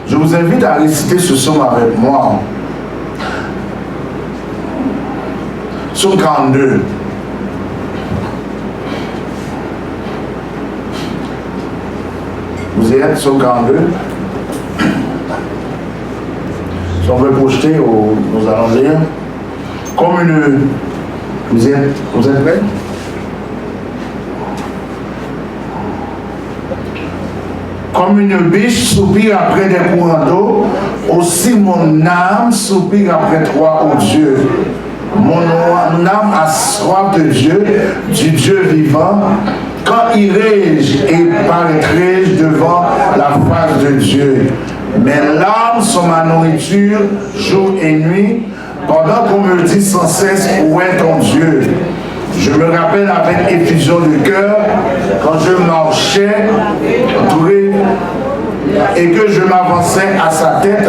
Je vous invite à réciter ce psaume avec moi. Psaume 42. Vous y êtes, psaume 42. Si on veut projeter, nous allons lire. Comme une... Vous êtes prêts? Comme une biche soupire après des courants d'eau, aussi mon âme soupire après toi, ô Dieu. Mon âme a soif de Dieu, du Dieu vivant. Quand irai-je et paraîtrai-je devant la face de Dieu? Mes larmes sont ma nourriture jour et nuit, pendant qu'on me dit sans cesse où est ton Dieu. Je me rappelle avec effusion de cœur quand je marchais entouré et que je m'avançais à sa tête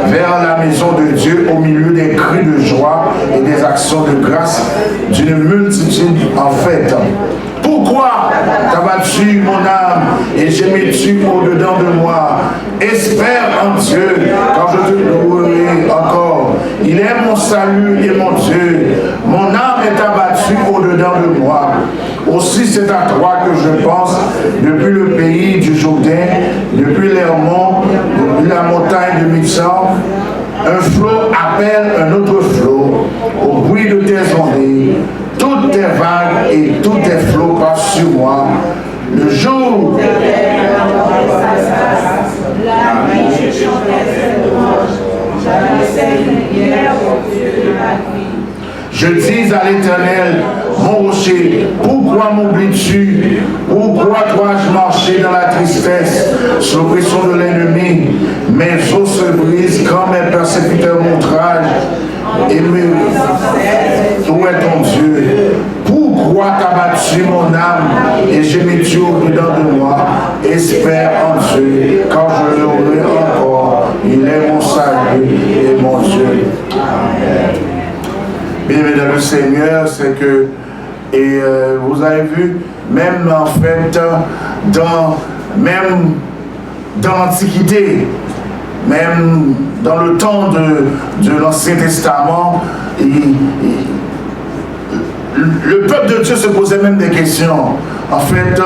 vers la maison de Dieu au milieu des cris de joie et des actions de grâce d'une multitude en fête. Pourquoi t'as-tu mon âme et gémis-tu au-dedans de moi? Espère en Dieu quand je te louerai encore. Il est mon salut et mon Dieu. Mon âme est abattue au-dedans de moi. Aussi c'est à toi que je pense depuis le pays du Jourdain, depuis l'Hermon, depuis la montagne de Mixan. Un flot appelle un autre flot au bruit de tes ondées. Toutes tes vagues et tous tes flots passent sur moi. Le jour je dis à l'Éternel, mon rocher, pourquoi m'oublies-tu? Pourquoi dois-je marcher dans la tristesse, sous l'oppression de l'ennemi? Mes os se brisent quand mes persécuteurs m'outragent. Et où est ton Dieu? Pourquoi t'as battu mon âme et gémis-tu au-dedans de moi? Espère en Dieu, quand je l'aurai encore. Il est mon salut et mon Dieu. Amen. Bien-aimés dans le Seigneur, c'est que, vous avez vu, même en fait, même dans l'Antiquité, même dans le temps de l'Ancien Testament, le peuple de Dieu se posait même des questions. En fait,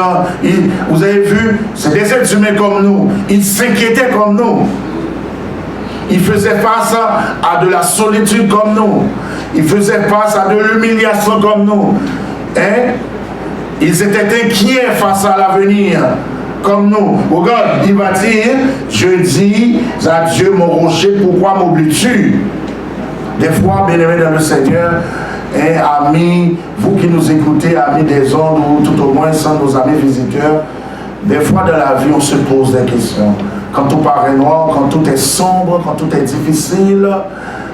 vous avez vu, c'est des êtres humains comme nous. Ils s'inquiétaient comme nous. Ils faisaient face à de la solitude comme nous. Ils faisaient face à de l'humiliation comme nous. Hein? Ils étaient inquiets face à l'avenir comme nous. Regarde, il va dire, je dis à Dieu mon rocher, pourquoi m'oublies-tu? Des fois, bien-aimés dans le Seigneur, hein, amis, vous qui nous écoutez, amis des ondes, ou tout au moins sans nos amis visiteurs, des fois dans la vie, on se pose des questions. Quand tout paraît noir, quand tout est sombre, quand tout est difficile,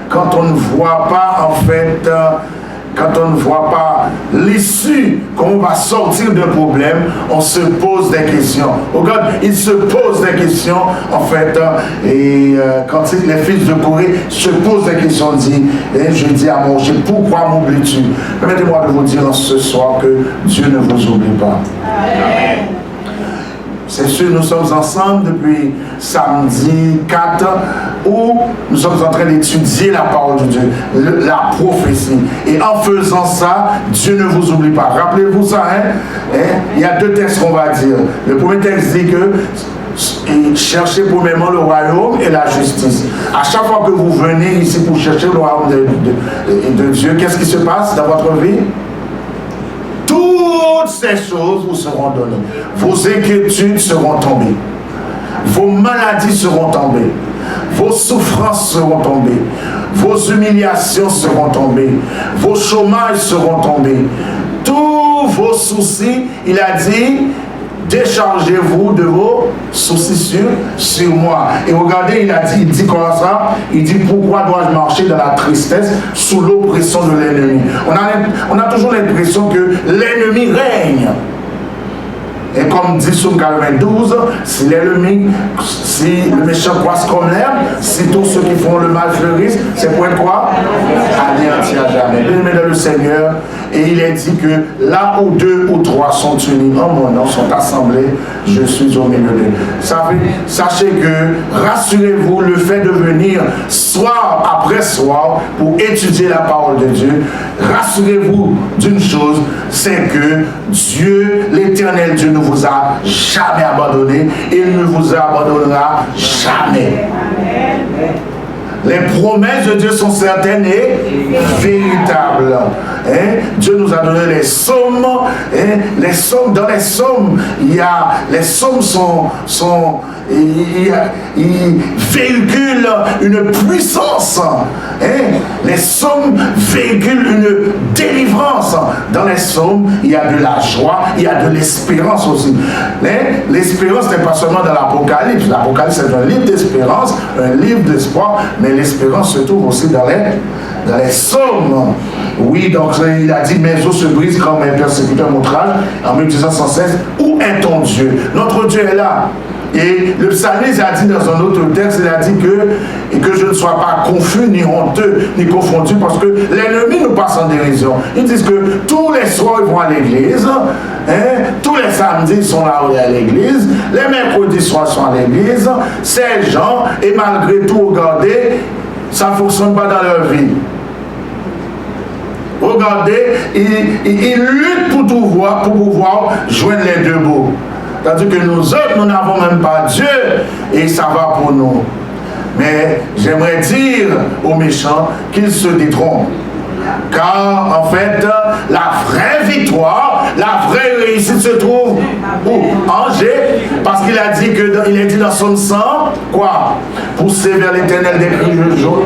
quand on ne voit pas, en fait, quand on ne voit pas l'issue, comment on va sortir d'un problème, on se pose des questions. Regarde, il se pose des questions, en fait, quand les fils de Corée se posent des questions, je dis à mon Dieu, pourquoi m'oublies-tu? Permettez-moi de vous dire ce soir que Dieu ne vous oublie pas. Amen. C'est sûr, nous sommes ensemble depuis samedi 4 où nous sommes en train d'étudier la parole de Dieu, la prophétie. Et en faisant ça, Dieu ne vous oublie pas. Rappelez-vous ça, hein? Il y a deux textes qu'on va dire. Le premier texte dit que cherchez premièrement le royaume et la justice. À chaque fois que vous venez ici pour chercher le royaume de Dieu, qu'est-ce qui se passe dans votre vie? Toutes ces choses vous seront données. Vos inquiétudes seront tombées. Vos maladies seront tombées. Vos souffrances seront tombées. Vos humiliations seront tombées. Vos chômages seront tombés. Tous vos soucis, il a dit, déchargez-vous de vos soucis sur moi. Et regardez, il dit comme ça, il dit, pourquoi dois-je marcher dans la tristesse sous l'oppression de l'ennemi? On a toujours l'impression que l'ennemi règne. Et comme dit Psaume 92, si l'ennemi, si le méchant croisse comme l'herbe, si tous ceux qui font le mal fleurissent, c'est pour être quoi? Anéanti à jamais. Bien-aimés dans le Seigneur, Et il est dit que là où 2 ou 3 sont unis en mon nom, sont assemblés, je suis au milieu d'eux. Sachez que, rassurez-vous, le fait de venir soir après soir pour étudier la parole de Dieu, rassurez-vous d'une chose, c'est que Dieu, l'éternel Dieu, ne vous a jamais abandonné. Il ne vous abandonnera jamais. Les promesses de Dieu sont certaines et véritables. Dieu nous a donné les psaumes. Les psaumes, dans les psaumes, les psaumes ils véhiculent une puissance. Les psaumes véhiculent une délivrance. Dans les psaumes, il y a de la joie, il y a de l'espérance aussi. L'espérance n'est pas seulement dans l'Apocalypse. L'Apocalypse est un livre d'espérance, un livre d'espoir, mais l'espérance se trouve aussi dans les psaumes. Oui, donc il a dit, mes os se brisent quand mes persécuteurs m'outragent, en me disant sans cesse, où est ton Dieu? Notre Dieu est là. Et le psalmiste a dit dans un autre texte, il a dit que je ne sois pas confus, ni honteux, ni confondu, parce que l'ennemi nous passe en dérision. Ils disent que tous les soirs, ils vont à l'église, tous les samedis, ils sont là à l'église, les mercredis soirs, ils sont à l'église, ces gens, et malgré tout, regardez, ça ne fonctionne pas dans leur vie. Regardez, ils luttent pour pouvoir joindre les deux bouts. Tandis que nous autres, nous n'avons même pas Dieu et ça va pour nous. Mais j'aimerais dire aux méchants qu'ils se détrompent. Car en fait, la vraie victoire, la vraie réussite se trouve où? En G, parce qu'il a dit il est dit dans son sang, quoi? Pousser vers l'éternel des cris de joie.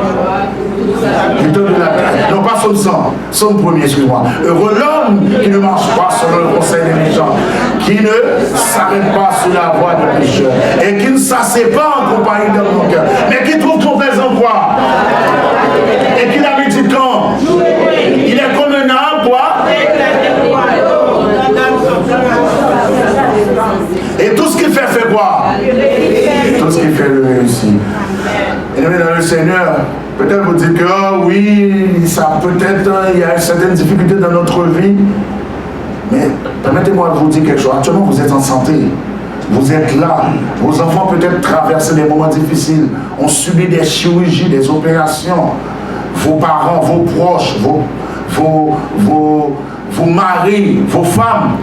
Non, pas son sang, son premier, excuse-moi. Heureux l'homme qui ne marche pas selon le conseil des méchants, qui ne s'arrête pas sous la voie de pécheurs, et qui ne s'assied pas en compagnie de mon cœur, mais qui trouve son plaisir en quoi? Et qui la médite quand? Il est comme un arbre, quoi? Et tout ce qu'il fait quoi? Tout ce qu'il fait le réussit. Et dans le Seigneur, peut-être vous dites que oh, oui, ça peut-être il y a certaines difficultés dans notre vie. Mais permettez-moi de vous dire quelque chose. Actuellement, vous êtes en santé. Vous êtes là. Vos enfants peut-être traversent des moments difficiles. Ont subi des chirurgies, des opérations. Vos parents, vos proches, vos maris, vos femmes.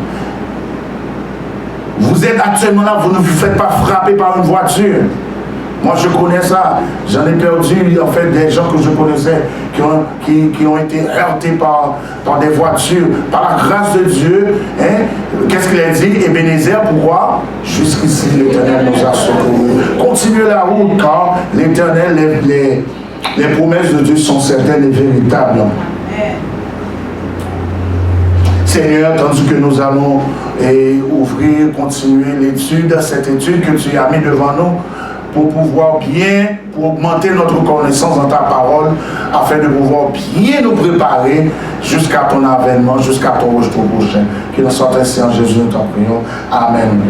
Vous êtes actuellement là, vous ne vous faites pas frapper par une voiture. Moi je connais ça. J'en ai perdu en fait des gens que je connaissais qui ont été heurtés par des voitures. Par la grâce de Dieu, qu'est-ce qu'il a dit? Ebenezer, pourquoi? Jusqu'ici l'Éternel nous a secourus. Continuez la route car l'Éternel, les promesses de Dieu sont certaines et véritables. Seigneur, tandis que nous allons continuer l'étude, cette étude que tu as mis devant nous, pour pouvoir pour augmenter notre connaissance dans ta parole, afin de pouvoir bien nous préparer jusqu'à ton avènement, jusqu'à ton retour prochain. Qu'il en soit ainsi en Jésus, nous t'en prions. Amen.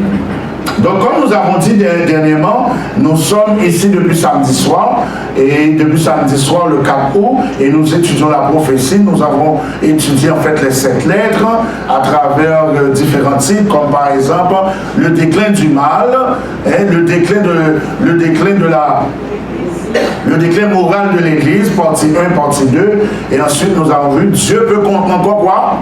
Donc, comme nous avons dit dernièrement, nous sommes ici depuis samedi soir, et depuis samedi soir, le 4 août, et nous étudions la prophétie. Nous avons étudié en fait les 7 lettres à travers différents titres, comme par exemple le déclin du mal, le déclin moral de l'Église, partie 1, partie 2, et ensuite nous avons vu Dieu peut compter encore quoi?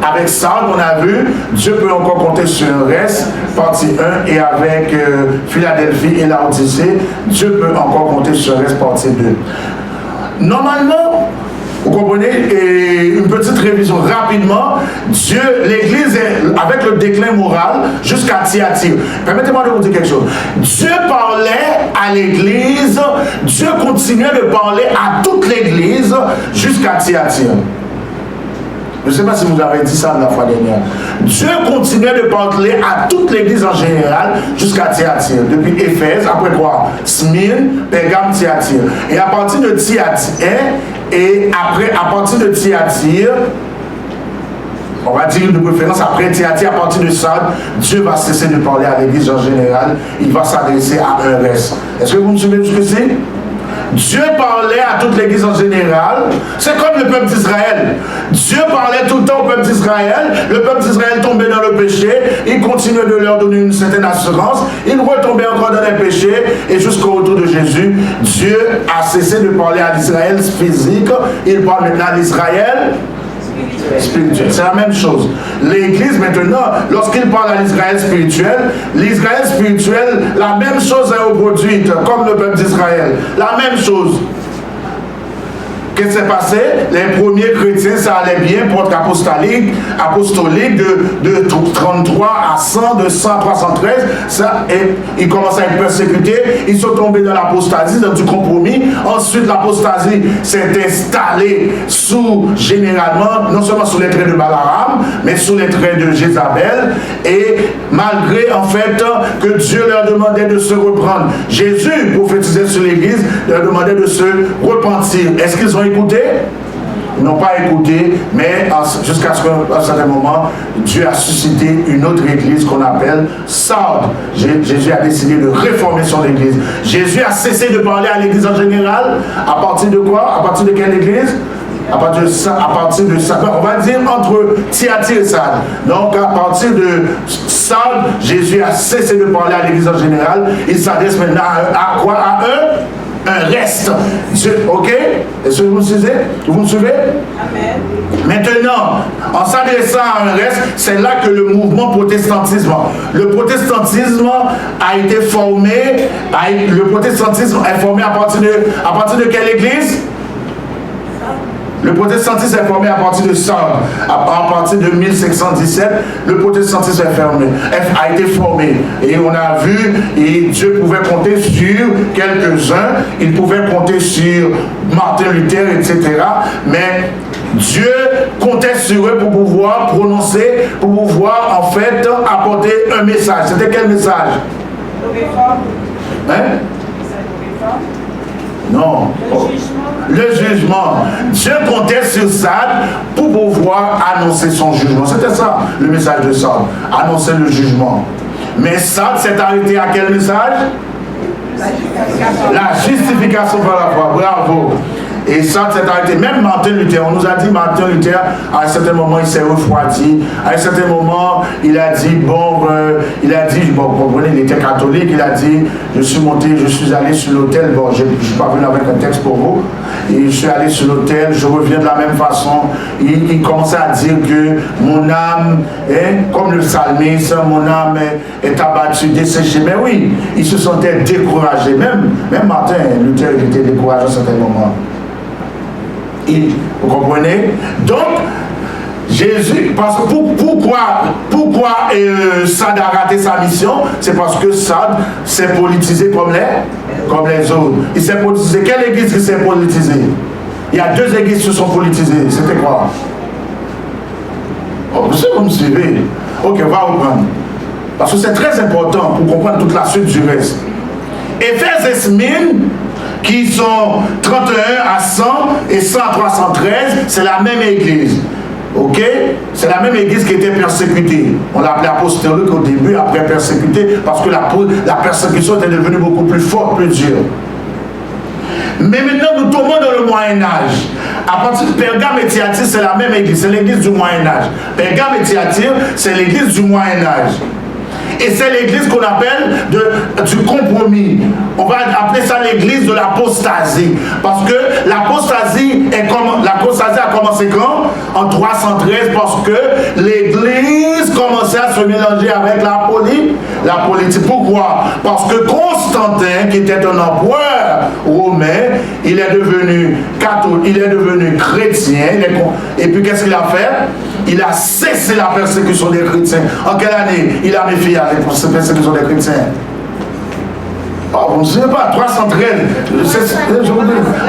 Avec ça, on a vu Dieu peut encore compter sur un reste, partie 1, et avec Philadelphie et Laodicée, Dieu peut encore compter sur un reste, partie 2. Normalement, vous comprenez, et une petite révision rapidement, Dieu, l'Église, avec le déclin moral, jusqu'à Thyatire. Permettez-moi de vous dire quelque chose. Dieu parlait à l'Église, Dieu continuait de parler à toute l'Église jusqu'à Thyatire. Je ne sais pas si vous avez dit ça la fois dernière. Dieu continuait de parler à toute l'Église en général jusqu'à Thyatire. Depuis Éphèse, après quoi? Smyrne, Pergame, Thyatire. Et à partir de Thyatire, à partir de Thyatire, on va dire de préférence après Thyatire, à partir de ça, Dieu va cesser de parler à l'Église en général. Il va s'adresser à un reste. Est-ce que vous me suivez ce que c'est? Dieu parlait à toute l'église en général. C'est comme le peuple d'Israël. Dieu parlait tout le temps au peuple d'Israël. Le peuple d'Israël tombait dans le péché. Il continuait de leur donner une certaine assurance. Il retombait encore dans les péchés. Et jusqu'au retour de Jésus, Dieu a cessé de parler à l'Israël physique. Il parle maintenant à l'Israël spirituel. C'est la même chose. L'Église maintenant, lorsqu'il parle à l'Israël spirituel, la même chose est reproduite comme le peuple d'Israël. La même chose. Qu'est-ce qui s'est passé? Les premiers chrétiens, ça allait bien, porte apostolique de 33 à 100, de 100 à 313, ça, et ils commençaient à être persécutés, ils sont tombés dans l'apostasie, dans du compromis. Ensuite, l'apostasie s'est installée généralement, non seulement sous les traits de Balaam, mais sous les traits de Jézabel, et malgré, en fait, que Dieu leur demandait de se reprendre. Jésus prophétisait sur l'Église, leur demandait de se repentir. Est-ce qu'ils ont écouté? Ils n'ont pas écouté, mais jusqu'à ce qu'à un certain moment, Dieu a suscité une autre église qu'on appelle Sardes. Jésus a décidé de réformer son église. Jésus a cessé de parler à l'église en général. À partir de quoi? À partir de quelle église? À partir de Sardes, on va dire entre Thyatire et Sardes. Donc à partir de Sardes, Jésus a cessé de parler à l'église en général. Il s'adresse maintenant à quoi? À un reste. Ok? Est-ce que vous me suivez? Vous me suivez? Amen. Maintenant, en s'adressant à un reste, c'est là que le mouvement protestantisme. Le protestantisme a été formé. Le protestantisme est formé à partir de quelle église? Le protestantisme est formé à partir de Sardes. À partir de 1517, le protestantisme a été formé. Et on a vu, et Dieu pouvait compter sur quelques-uns, il pouvait compter sur Martin Luther, etc. Mais Dieu comptait sur eux pour pouvoir prononcer, pour pouvoir en fait apporter un message. C'était quel message? Hein? Non. Le jugement. Dieu comptait sur Sardes pour pouvoir annoncer son jugement. C'était ça, le message de Sardes. Annoncer le jugement. Mais Sardes s'est arrêté à quel message? La justification par la foi. Bravo. Et ça s'est arrêté. Même Martin Luther, on nous a dit Martin Luther, à un certain moment, il s'est refroidi. À un certain moment, il a dit, vous comprenez, il était catholique, il a dit, je suis allé sur l'autel, je ne suis pas venu avec un texte pour vous, et je suis allé sur l'autel, je reviens de la même façon. Il commençait à dire que mon âme, comme le psalmiste, mon âme est abattue, desséchée. Mais oui, il se sentait découragé. Même Martin Luther, il était découragé à un certain moment. Vous comprenez? Donc, Jésus, parce que pourquoi Sardes a raté sa mission? C'est parce que Sardes s'est politisé comme les autres. Il s'est politisé. Quelle église qui s'est politisée? Il y a deux églises qui se sont politisées. C'était quoi? Oh, vous me suivez? Ok, on va reprendre. Parce que c'est très important pour comprendre toute la suite du reste. Éphèse et Smyrne, qui sont 31 à 100 et 100 à 313, c'est la même église. Ok? C'est la même église qui était persécutée. On l'appelait apostolique au début, après persécutée, parce que la persécution était devenue beaucoup plus forte, plus dure. Mais maintenant, nous tombons dans le Moyen-Âge. À partir de Pergame et Thyatire, c'est la même église, c'est l'église du Moyen-Âge. Pergame et Thyatire, c'est l'église du Moyen-Âge. Et c'est l'église qu'on appelle du compromis. On va appeler ça l'église de l'apostasie. Parce que l'apostasie a commencé quand? En 313, parce que l'église commençait à se mélanger avec la politique. Pourquoi? Parce que Constantin, qui était un empereur romain, il est devenu catholique, il est devenu chrétien. Et puis qu'est-ce qu'il a fait? Il a cessé la persécution des chrétiens. En quelle année il a mis fin à la persécution des chrétiens? Oh, vous ne savez pas, 313.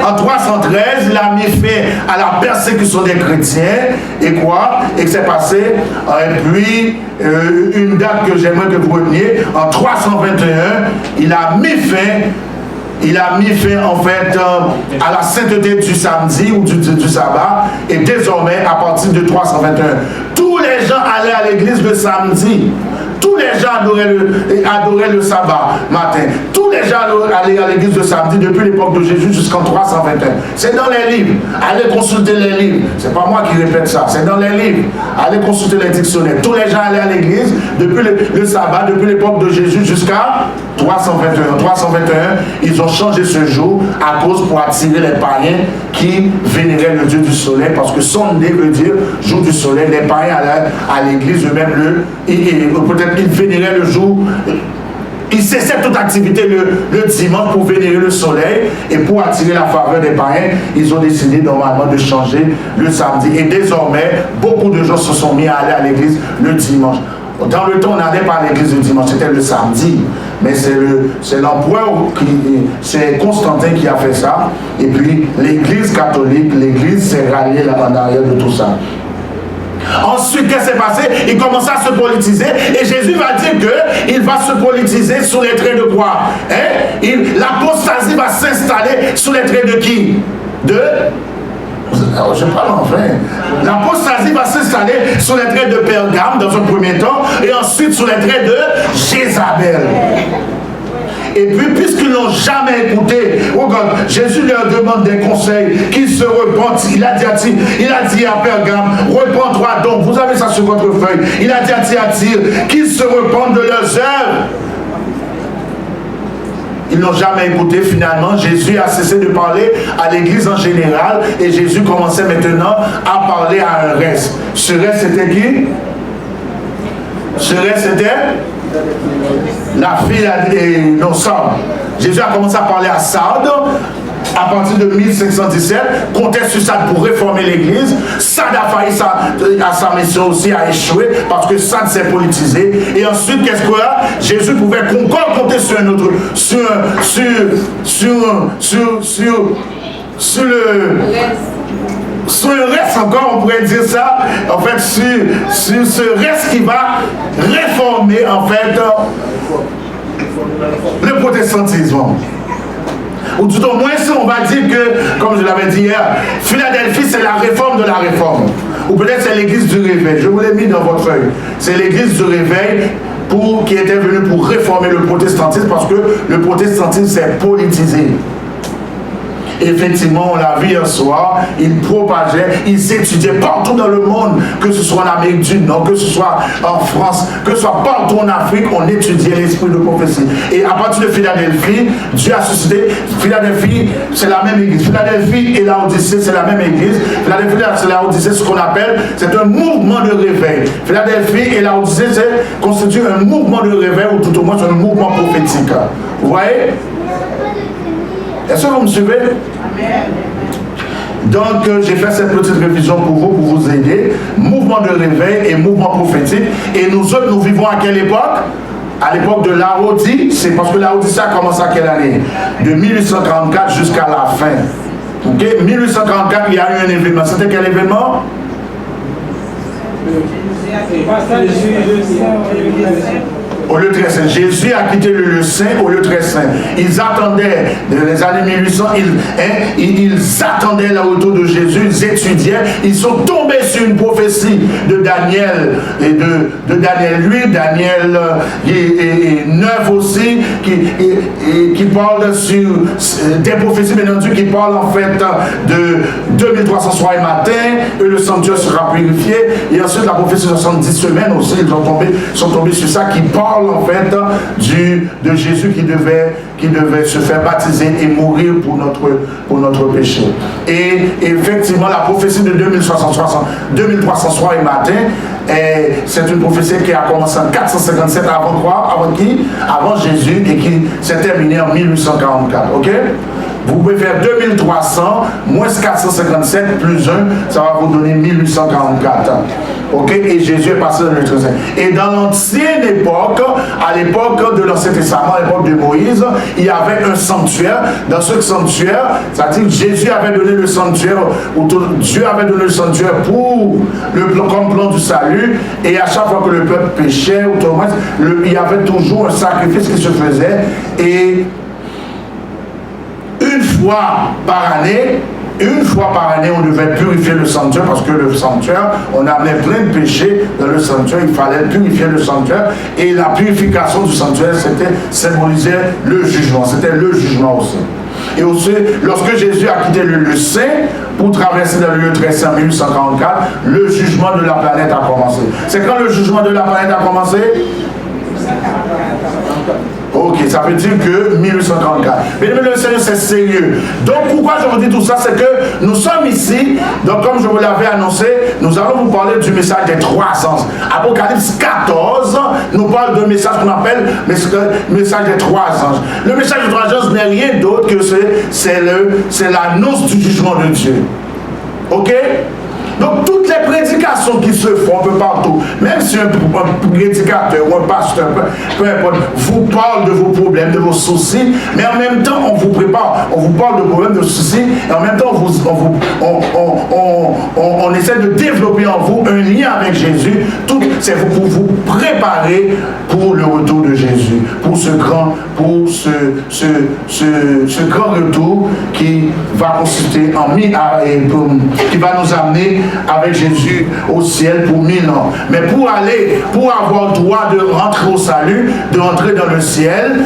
En 313, il a mis fin à la persécution des chrétiens. Et quoi? Et que c'est passé? Et puis, une date que j'aimerais que vous reteniez, en 321, il a mis fin en fait à la sainteté du samedi ou du sabbat, et désormais à partir de 321 tous les gens allaient à l'église le samedi. tous les gens adoraient le sabbat matin. Tous les gens allaient à l'église le samedi depuis l'époque de Jésus jusqu'en 321. C'est dans les livres. Allez consulter les livres. C'est pas moi qui répète ça, c'est dans les livres. Allez consulter les dictionnaires. Tous les gens allaient à l'église depuis le sabbat, depuis l'époque de Jésus jusqu'à 321. 321, ils ont changé ce jour à cause pour attirer les païens qui vénéraient le Dieu du soleil, parce que Sunday veut dire jour du soleil. Les païens allaient à l'église eux-mêmes peut-être ils vénéraient le jour. Ils cessaient toute activité le dimanche pour vénérer le soleil, et pour attirer la faveur des païens, ils ont décidé normalement de changer le samedi. Et désormais, beaucoup de gens se sont mis à aller à l'église le dimanche. Dans le temps, on n'allait pas à l'église le dimanche, c'était le samedi. Mais c'est l'empereur, c'est Constantin qui a fait ça. Et puis l'église catholique, l'église s'est ralliée là en arrière de tout ça. Ensuite, qu'est-ce qui s'est passé? Il commence à se politiser, et Jésus va dire qu'il va se politiser sous les traits de quoi? L'apostasie va s'installer sous les traits de qui? Je parle enfin. L'apostasie va s'installer sous les traits de Pergame dans un premier temps, et ensuite sous les traits de Jézabel. Et puis, puisqu'ils n'ont jamais écouté, regarde, Jésus leur demande des conseils, qu'ils se repentent. Il a dit à Pergame, repends-toi donc. Vous avez ça sur votre feuille. Il a dit à Thyatire, qu'ils se repentent de leurs œuvres. Ils n'ont jamais écouté. Finalement, Jésus a cessé de parler à l'église en général, et Jésus commençait maintenant à parler à un reste. Ce reste, c'était qui? Ce reste, c'était la fille Sardes. Jésus a commencé à parler à Sardes à partir de 1517, comptait sur Sardes pour réformer l'église. Sardes a failli sa mission aussi, a échoué parce que Sardes s'est politisé. Et ensuite, qu'est-ce qu'il y a? Jésus pouvait encore compter sur un autre, sur le reste encore, on pourrait dire ça, en fait, sur ce reste qui va réformer, en fait, le protestantisme. Ou tout au moins, on va dire que, comme je l'avais dit hier, Philadelphie, c'est la réforme de la réforme. Ou peut-être c'est l'église du réveil. Je vous l'ai mis dans votre feuille. C'est l'église du réveil qui était venue pour réformer le protestantisme, parce que le protestantisme s'est politisé. Effectivement, on l'a vu hier soir, ils propageaient, ils étudiaient partout dans le monde, que ce soit en Amérique du Nord, que ce soit en France, que ce soit partout en Afrique, on étudiait l'esprit de prophétie. Et à partir de Philadelphie, Dieu a suscité, Philadelphie, c'est la même église. Philadelphie et Laodicée, c'est la même église. Philadelphie et Laodicée, ce qu'on appelle, c'est un mouvement de réveil. Philadelphie et Laodicée, c'est constitue un mouvement de réveil, ou tout au moins c'est un mouvement prophétique. Vous voyez? Est-ce que vous me suivez? Donc, j'ai fait cette petite révision pour vous aider. Mouvement de réveil et mouvement prophétique. Et nous autres, nous vivons à quelle époque? À l'époque de Laodicée. C'est parce que Laodicée a commencé à quelle année? De 1844 jusqu'à la fin. Ok? 1844, il y a eu un événement. C'était quel événement? Au lieu très saint. Jésus a quitté le lieu saint au lieu très saint. Ils attendaient, dans les années 1800, ils attendaient là autour de Jésus, ils étudiaient, ils sont tombés sur une prophétie de Daniel, et de Daniel 8, Daniel 9 aussi, qui parle sur des prophéties, bien entendu, qui parlent en fait de 2300 soirs et matins, et le sanctuaire sera purifié, et ensuite la prophétie de 70 semaines aussi, ils sont tombés sur ça, qui parle en fait de Jésus qui devait se faire baptiser et mourir pour notre péché. Et effectivement, la prophétie de 2300 soirs et matin, c'est une prophétie qui a commencé en 457 avant quoi? Avant qui? Avant Jésus, et qui s'est terminée en 1844. Ok? Vous pouvez faire 2300 moins 457 plus 1, ça va vous donner 1844. Ok? Et Jésus est passé dans le très saint. Et dans l'ancienne époque, à l'époque de l'Ancien Testament, à l'époque de Moïse, il y avait un sanctuaire. Dans ce sanctuaire, c'est-à-dire que Jésus avait donné le sanctuaire, ou Dieu avait donné le sanctuaire pour comme plan du salut. Et à chaque fois que le peuple péchait, il y avait toujours un sacrifice qui se faisait. Et une fois par année, une fois par année, on devait purifier le sanctuaire parce que le sanctuaire, on amenait plein de péchés dans le sanctuaire, il fallait purifier le sanctuaire et la purification du sanctuaire, c'était symbolisait le jugement, c'était le jugement aussi. Et aussi, lorsque Jésus a quitté le lieu saint pour traverser dans le lieu très saint en 1844, le jugement de la planète a commencé. C'est quand le jugement de la planète a commencé? Ok, ça veut dire que 1834. Mais le Seigneur, c'est sérieux. Donc, pourquoi je vous dis tout ça? C'est que nous sommes ici, donc comme je vous l'avais annoncé, nous allons vous parler du message des trois anges. Apocalypse 14 nous parle d'un message qu'on appelle le message des trois anges. Le message des trois anges n'est rien d'autre que c'est l'annonce du jugement de Dieu. Ok? Donc toutes les prédications qui se font un peu partout, même si un prédicateur ou un pasteur, peu importe, vous parle de vos problèmes, de vos soucis, mais en même temps on vous prépare, on vous parle de problèmes, de soucis, et en même temps on essaie de développer en vous un lien avec Jésus. Tout c'est pour vous préparer pour le retour de Jésus, pour ce grand retour qui va consister en qui va nous amener avec Jésus au ciel pour 1000 ans. Mais pour avoir droit de rentrer au salut, de rentrer dans le ciel,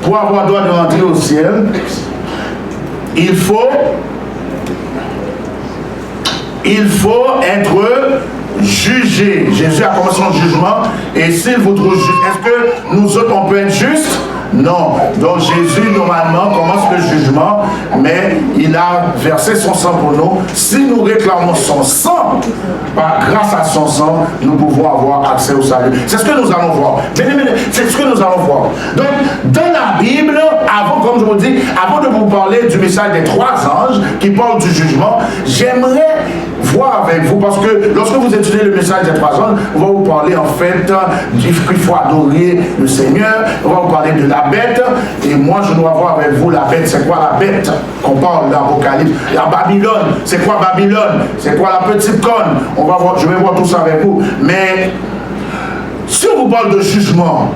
pour avoir droit de rentrer au ciel, il faut être jugé. Jésus a commencé son jugement, et s'il vous trouve juste, est-ce que nous autres on peut être justes? Non. Donc Jésus normalement commence le jugement, mais il a versé son sang pour nous. Si nous réclamons son sang, grâce à son sang, nous pouvons avoir accès au salut. C'est ce que nous allons voir. C'est ce que nous allons voir. Donc dans la Bible, comme je vous dis, avant de vous parler du message des trois anges qui parlent du jugement, j'aimerais voir avec vous, parce que lorsque vous étudiez le message des trois anges, on va vous parler en fait qu'il faut adorer le Seigneur, on va vous parler de la bête, et moi je dois voir avec vous la bête. C'est quoi la bête qu'on parle d'Apocalypse? La Babylone, c'est quoi Babylone? C'est quoi la petite conne? Je vais voir tout ça avec vous. Mais si on vous parle de jugement,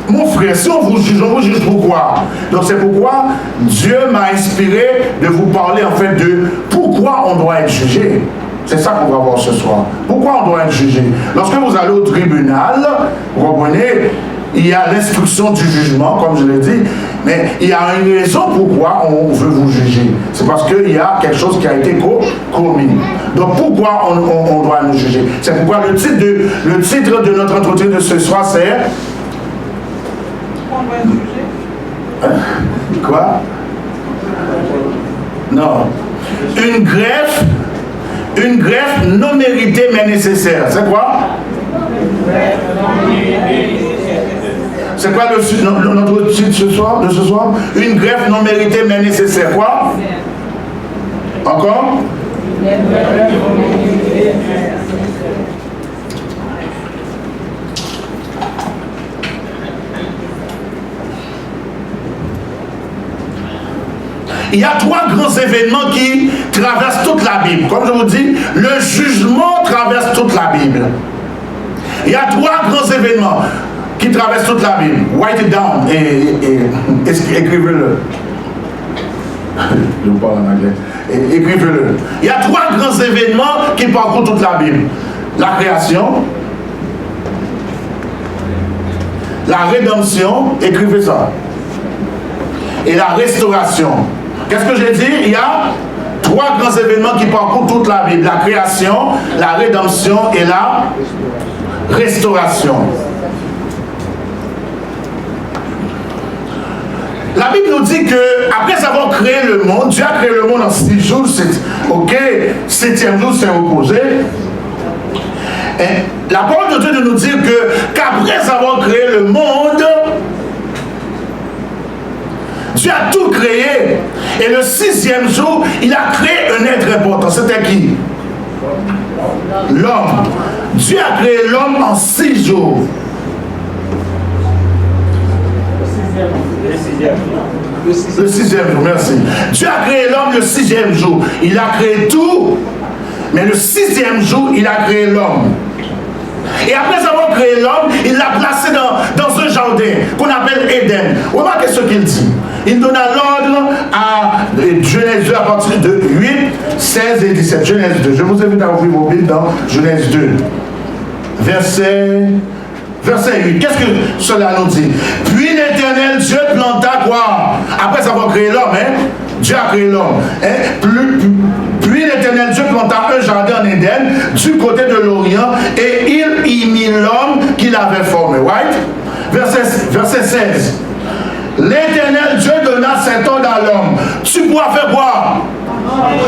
mon frère, si on vous juge pourquoi? Donc c'est pourquoi Dieu m'a inspiré de vous parler en fait de pourquoi on doit être jugé. C'est ça qu'on va voir ce soir. Pourquoi on doit être jugé? Lorsque vous allez au tribunal, vous comprenez, il y a l'instruction du jugement, comme je l'ai dit, mais il y a une raison pourquoi on veut vous juger. C'est parce qu'il y a quelque chose qui a été commis. Donc pourquoi on doit nous juger? C'est pourquoi le titre de notre entretien de ce soir, c'est... Hein? Quoi? Non. Une greffe non méritée mais nécessaire. C'est quoi? C'est quoi notre titre de ce soir? Une greffe non méritée mais nécessaire. Quoi? Encore? Il y a trois grands événements qui traversent toute la Bible. Comme je vous dis, le jugement traverse toute la Bible. Il y a trois grands événements qui traversent toute la Bible. Write it down et écrivez-le. Je parle en anglais. Écrivez-le. Il y a trois grands événements qui parcourent toute la Bible. La création, la rédemption, écrivez ça, et la restauration. Qu'est-ce que j'ai dit? Il y a trois grands événements qui parcourent toute la Bible. La création, la rédemption et la restauration. La Bible nous dit que après avoir créé le monde, Dieu a créé le monde en 6 jours. Ok, 7e jour, c'est reposé. Et la parole de Dieu de nous dire qu'après avoir créé le monde, Dieu a tout créé. Et le 6e jour, il a créé un être important. C'était qui? L'homme. Dieu a créé l'homme en 6 jours. Le 6e jour, merci. Dieu a créé l'homme le 6e jour. Il a créé tout, mais le 6e jour, il a créé l'homme. Et après avoir créé l'homme, il l'a placé dans un jardin qu'on appelle Éden. Remarquez ce qu'il dit. Il donna l'ordre à Genèse 2 à partir de 8, 16 et 17. Genèse 2. Je vous invite à ouvrir vos Bibles dans Genèse 2. Verset 8. Qu'est-ce que cela nous dit? Puis l'Éternel Dieu planta quoi? Après avoir créé l'homme, Dieu a créé l'homme. Puis l'Éternel Dieu planta un jardin en Éden du côté de l'Orient et il y mit l'homme qu'il avait formé. Right? Verset 16. L'Éternel Dieu donna cet ordre à l'homme. Tu pourras faire quoi?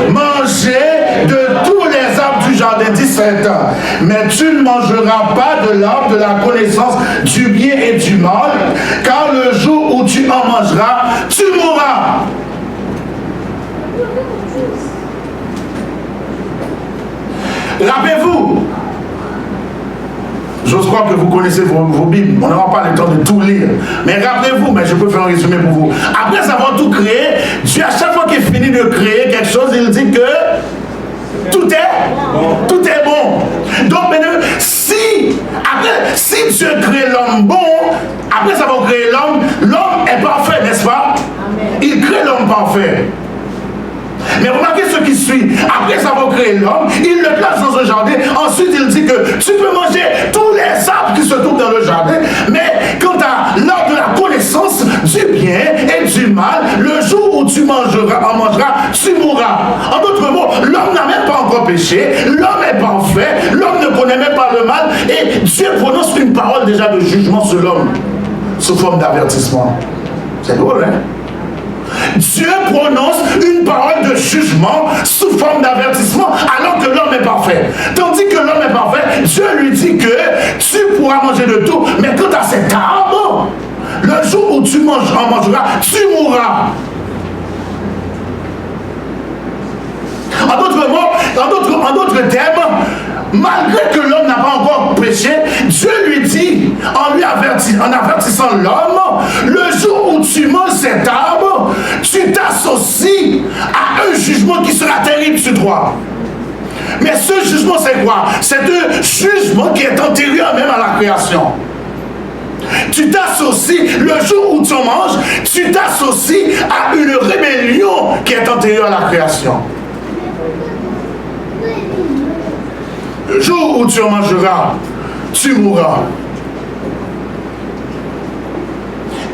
Manger de tous les arbres du jardin, 17 ans. Mais tu ne mangeras pas de l'arbre de la connaissance du bien et du mal, car le jour où tu en mangeras, tu mourras. Rappelez-vous, j'ose croire que vous connaissez vos Bibles, on n'aura pas le temps de tout lire, mais rappelez-vous, mais je peux faire un résumé pour vous. Après avoir tout créé, Dieu, à chaque fois qu'il finit de créer quelque chose, il dit que tout est bon. Donc maintenant, si Dieu crée l'homme bon, après avoir créé l'homme est parfait, n'est-ce pas? Il crée l'homme parfait. Mais remarquez ce qui suit. Après avoir créé l'homme, il le place dans un jardin. Ensuite, il dit que tu peux manger tous les arbres qui se trouvent dans le jardin. Mais quant à l'arbre de la connaissance du bien et du mal, le jour où tu en mangeras, tu mourras. En d'autres mots, l'homme n'a même pas encore péché. L'homme est parfait. L'homme ne connaît même pas le mal. Et Dieu prononce une parole déjà de jugement sur l'homme, sous forme d'avertissement. C'est drôle, hein? Dieu prononce une parole de jugement sous forme d'avertissement alors que l'homme est parfait. Tandis que l'homme est parfait, Dieu lui dit que tu pourras manger de tout, mais quant à cet arbre, le jour où tu en mangeras, tu mourras. En d'autres termes, malgré que l'homme n'a pas encore péché, Dieu lui dit, en avertissant l'homme, le jour où tu manges cet arbre, tu t'associes à un jugement qui sera terrible sur toi. Mais ce jugement, c'est quoi? C'est un jugement qui est antérieur même à la création. Tu t'associes, le jour où tu en manges, tu t'associes à une rébellion qui est antérieure à la création. Le jour où tu en mangeras, tu mourras.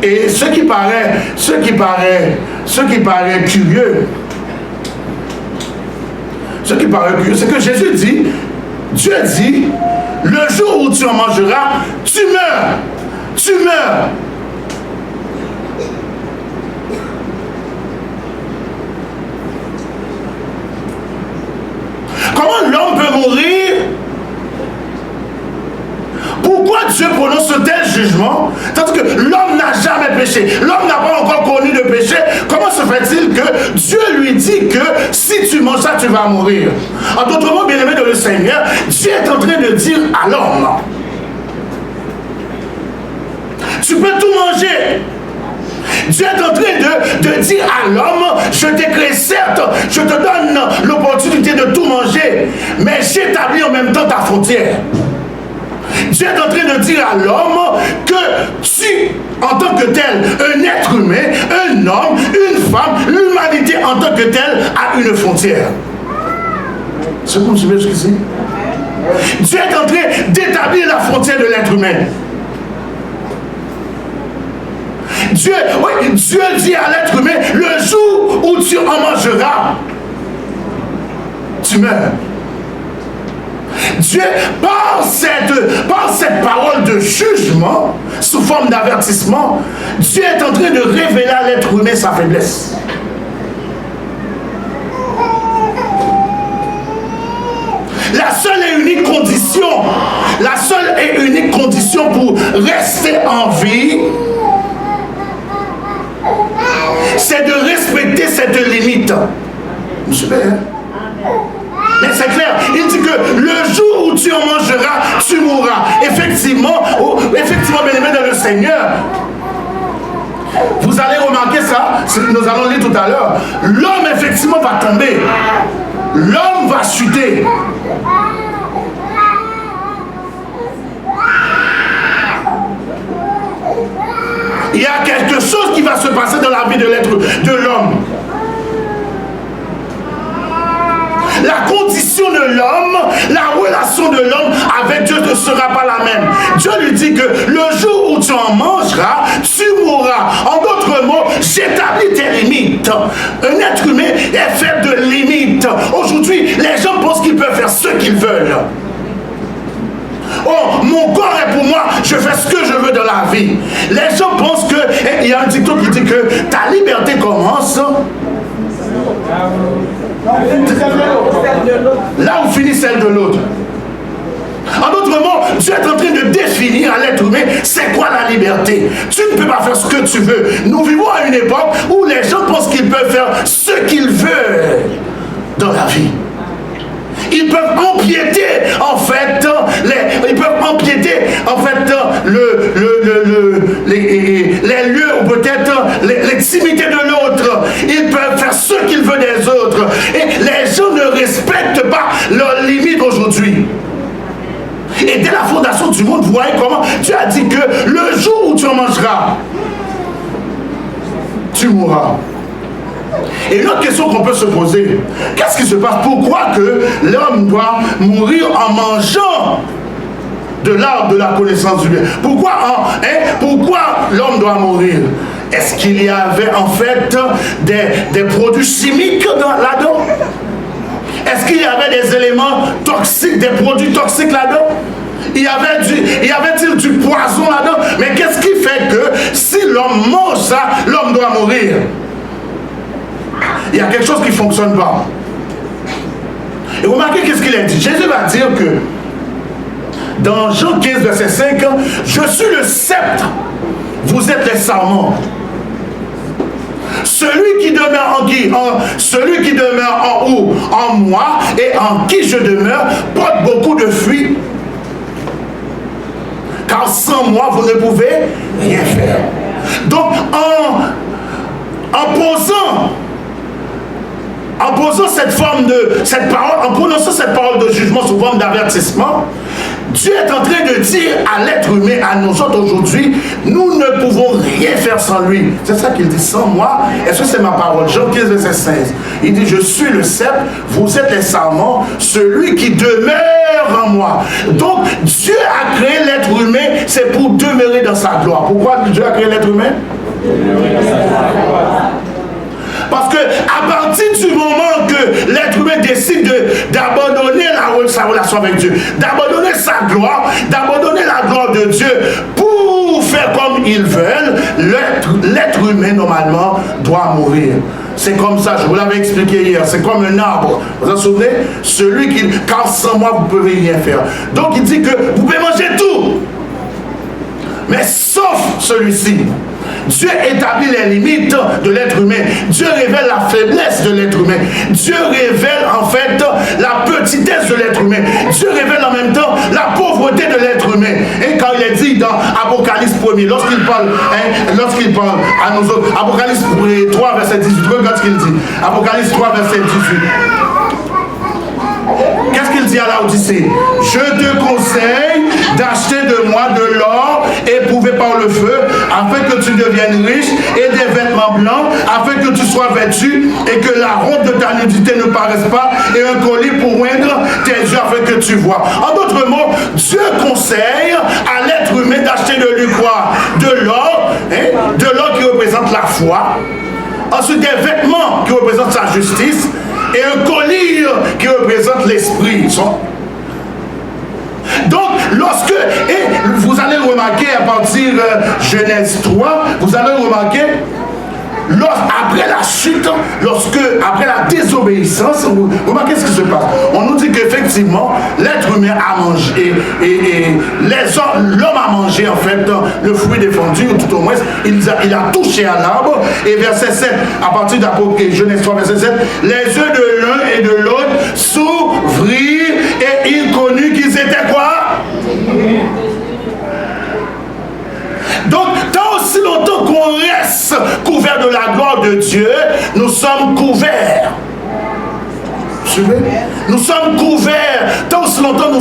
Et ce qui paraît curieux, c'est que Jésus dit, Dieu dit, le jour où tu en mangeras, tu meurs. Tu meurs. Comment l'homme peut mourir? Pourquoi Dieu prononce un tel jugement? Tandis que l'homme n'a jamais péché. L'homme n'a pas encore connu de péché. Comment se fait-il que Dieu lui dit que si tu manges ça, tu vas mourir? En d'autres mots, bien-aimé de le Seigneur, Dieu est en train de dire à l'homme, tu peux tout manger. Dieu est en train de dire à l'homme, je t'ai créé certes, je te donne l'opportunité de tout manger, mais j'établis en même temps ta frontière. Dieu est en train de dire à l'homme que tu, en tant que tel, un être humain, un homme, une femme, l'humanité en tant que telle a une frontière. C'est comme je me jusqu'ici. Dieu est en train d'établir la frontière de l'être humain. Dieu dit à l'être humain, le jour où tu en mangeras, tu meurs. Dieu, par cette parole de jugement, sous forme d'avertissement, Dieu est en train de révéler à l'être humain sa faiblesse. La seule et unique condition pour rester en vie, c'est de respecter cette limite. Monsieur Père, mais c'est clair, il dit que le jour où tu en mangeras, tu mourras. Effectivement, bien-aimé dans le Seigneur, vous allez remarquer ça, nous allons lire tout à l'heure. L'homme, effectivement, va tomber. L'homme va chuter. sera pas la même. Dieu lui dit que le jour où tu en mangeras, tu mourras. En d'autres mots, j'établis tes limites. Un être humain est fait de limites. Aujourd'hui, les gens pensent qu'ils peuvent faire ce qu'ils veulent. Oh, mon corps est pour moi, je fais ce que je veux dans la vie. Les gens pensent que, il y a un dicton qui dit que ta liberté commence là où finit celle de l'autre. En d'autres mots, Dieu est en train de définir à l'être humain c'est quoi la liberté. Tu ne peux pas faire ce que tu veux. Nous vivons à une époque où les gens pensent qu'ils peuvent faire ce qu'ils veulent dans la vie. Ils peuvent empiéter en fait les lieux ou peut-être l'intimité de l'autre. Ils peuvent faire ce qu'ils veulent des autres. Et les gens ne respectent pas leurs limites aujourd'hui. Et dès la fondation du monde, vous voyez comment Dieu a dit que le jour où tu en mangeras, tu mourras. Et une autre question qu'on peut se poser, qu'est-ce qui se passe? Pourquoi que l'homme doit mourir en mangeant de l'arbre de la connaissance du bien? Pourquoi l'homme doit mourir? Est-ce qu'il y avait en fait des produits chimiques là-dedans? Est-ce qu'il y avait des éléments toxiques, des produits toxiques là-dedans? Y avait-il du poison là-dedans? Mais qu'est-ce qui fait que si l'homme mange ça, l'homme doit mourir? Il y a quelque chose qui ne fonctionne pas. Et remarquez qu'est-ce qu'il a dit. Jésus va dire que dans Jean 15, verset 5, je suis le sceptre, vous êtes les sarments. Celui qui demeure en moi et en qui je demeure porte beaucoup de fruits. Car sans moi, vous ne pouvez rien faire. Donc, en prononçant cette parole de jugement sous forme d'avertissement, Dieu est en train de dire à l'être humain, à nous autres aujourd'hui, nous ne pouvons rien faire sans lui. C'est ça qu'il dit, sans moi. Est-ce que c'est ma parole? Jean 15, verset 16. Il dit, je suis le sceptre, vous êtes les sarments, celui qui demeure en moi. Donc, Dieu a créé l'être humain, c'est pour demeurer dans sa gloire. Pourquoi Dieu a créé l'être humain? Parce que à partir du moment que l'être humain décide d'abandonner sa relation avec Dieu, d'abandonner sa gloire, d'abandonner la gloire de Dieu pour faire comme ils veulent, l'être humain normalement doit mourir. C'est comme ça, je vous l'avais expliqué hier, c'est comme un arbre. Vous vous en souvenez? Celui qui, car sans moi, vous ne pouvez rien faire. Donc il dit que vous pouvez manger tout, mais sauf celui-ci. Dieu établit les limites de l'être humain. Dieu révèle la faiblesse de l'être humain. Dieu révèle en fait la petitesse de l'être humain. Dieu révèle en même temps la pauvreté de l'être humain. Et quand il est dit dans Apocalypse 1er, lorsqu'il parle à nous autres, Apocalypse 3, verset 18, regarde ce qu'il dit. Apocalypse 3, verset 18. Qu'est-ce qu'il dit à Laodicée? Je te conseille d'acheter de moi de l'or éprouvé par le feu, afin que tu deviennes riche, et des vêtements blancs, afin que tu sois vêtu, et que la honte de ta nudité ne paraisse pas, et un collier pour oindre tes yeux, afin que tu vois. En d'autres mots, Dieu conseille à l'être humain d'acheter de lui quoi? De l'or qui représente la foi, ensuite des vêtements qui représentent sa justice, et un collier qui représente l'esprit. Donc, vous allez remarquer à partir de Genèse 3, vous allez remarquer, après la chute, après la désobéissance, vous remarquez ce qui se passe. On nous dit qu'effectivement, l'être humain a mangé, et l'homme a mangé en fait le fruit défendu, ou tout au moins, il a touché à l'arbre. Et verset 7, à partir d'Apocalypse, Genèse 3, verset 7, les yeux de l'un et de l'autre s'ouvrirent et ils connurent qu'ils étaient quoi? Donc, tant aussi longtemps qu'on reste couvert de la gloire de Dieu, nous sommes couverts. Nous sommes couverts. Tant aussi longtemps nous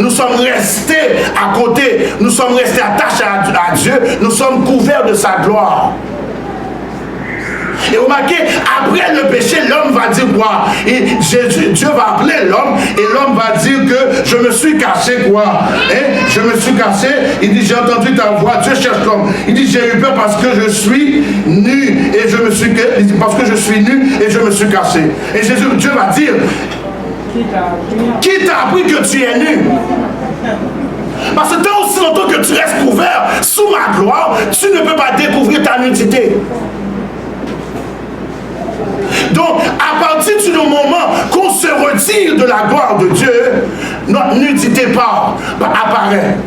sommes restés à côté, nous sommes restés attachés à Dieu, nous sommes couverts de sa gloire. Et remarquez, après le péché, l'homme va dire quoi? Et Dieu va appeler l'homme et l'homme va dire que je me suis caché quoi? Hein? Je me suis caché. Il dit, j'ai entendu ta voix. Dieu cherche l'homme. Il dit, j'ai eu peur parce que je suis nu et je me suis parce que je suis nu et je me suis caché. Et Dieu va dire, qui t'a appris que tu es nu? Parce que tant aussi longtemps que tu restes couvert sous ma gloire, tu ne peux pas découvrir ta nudité. Donc, à partir du moment qu'on se retire de la gloire de Dieu, notre nudité apparaît.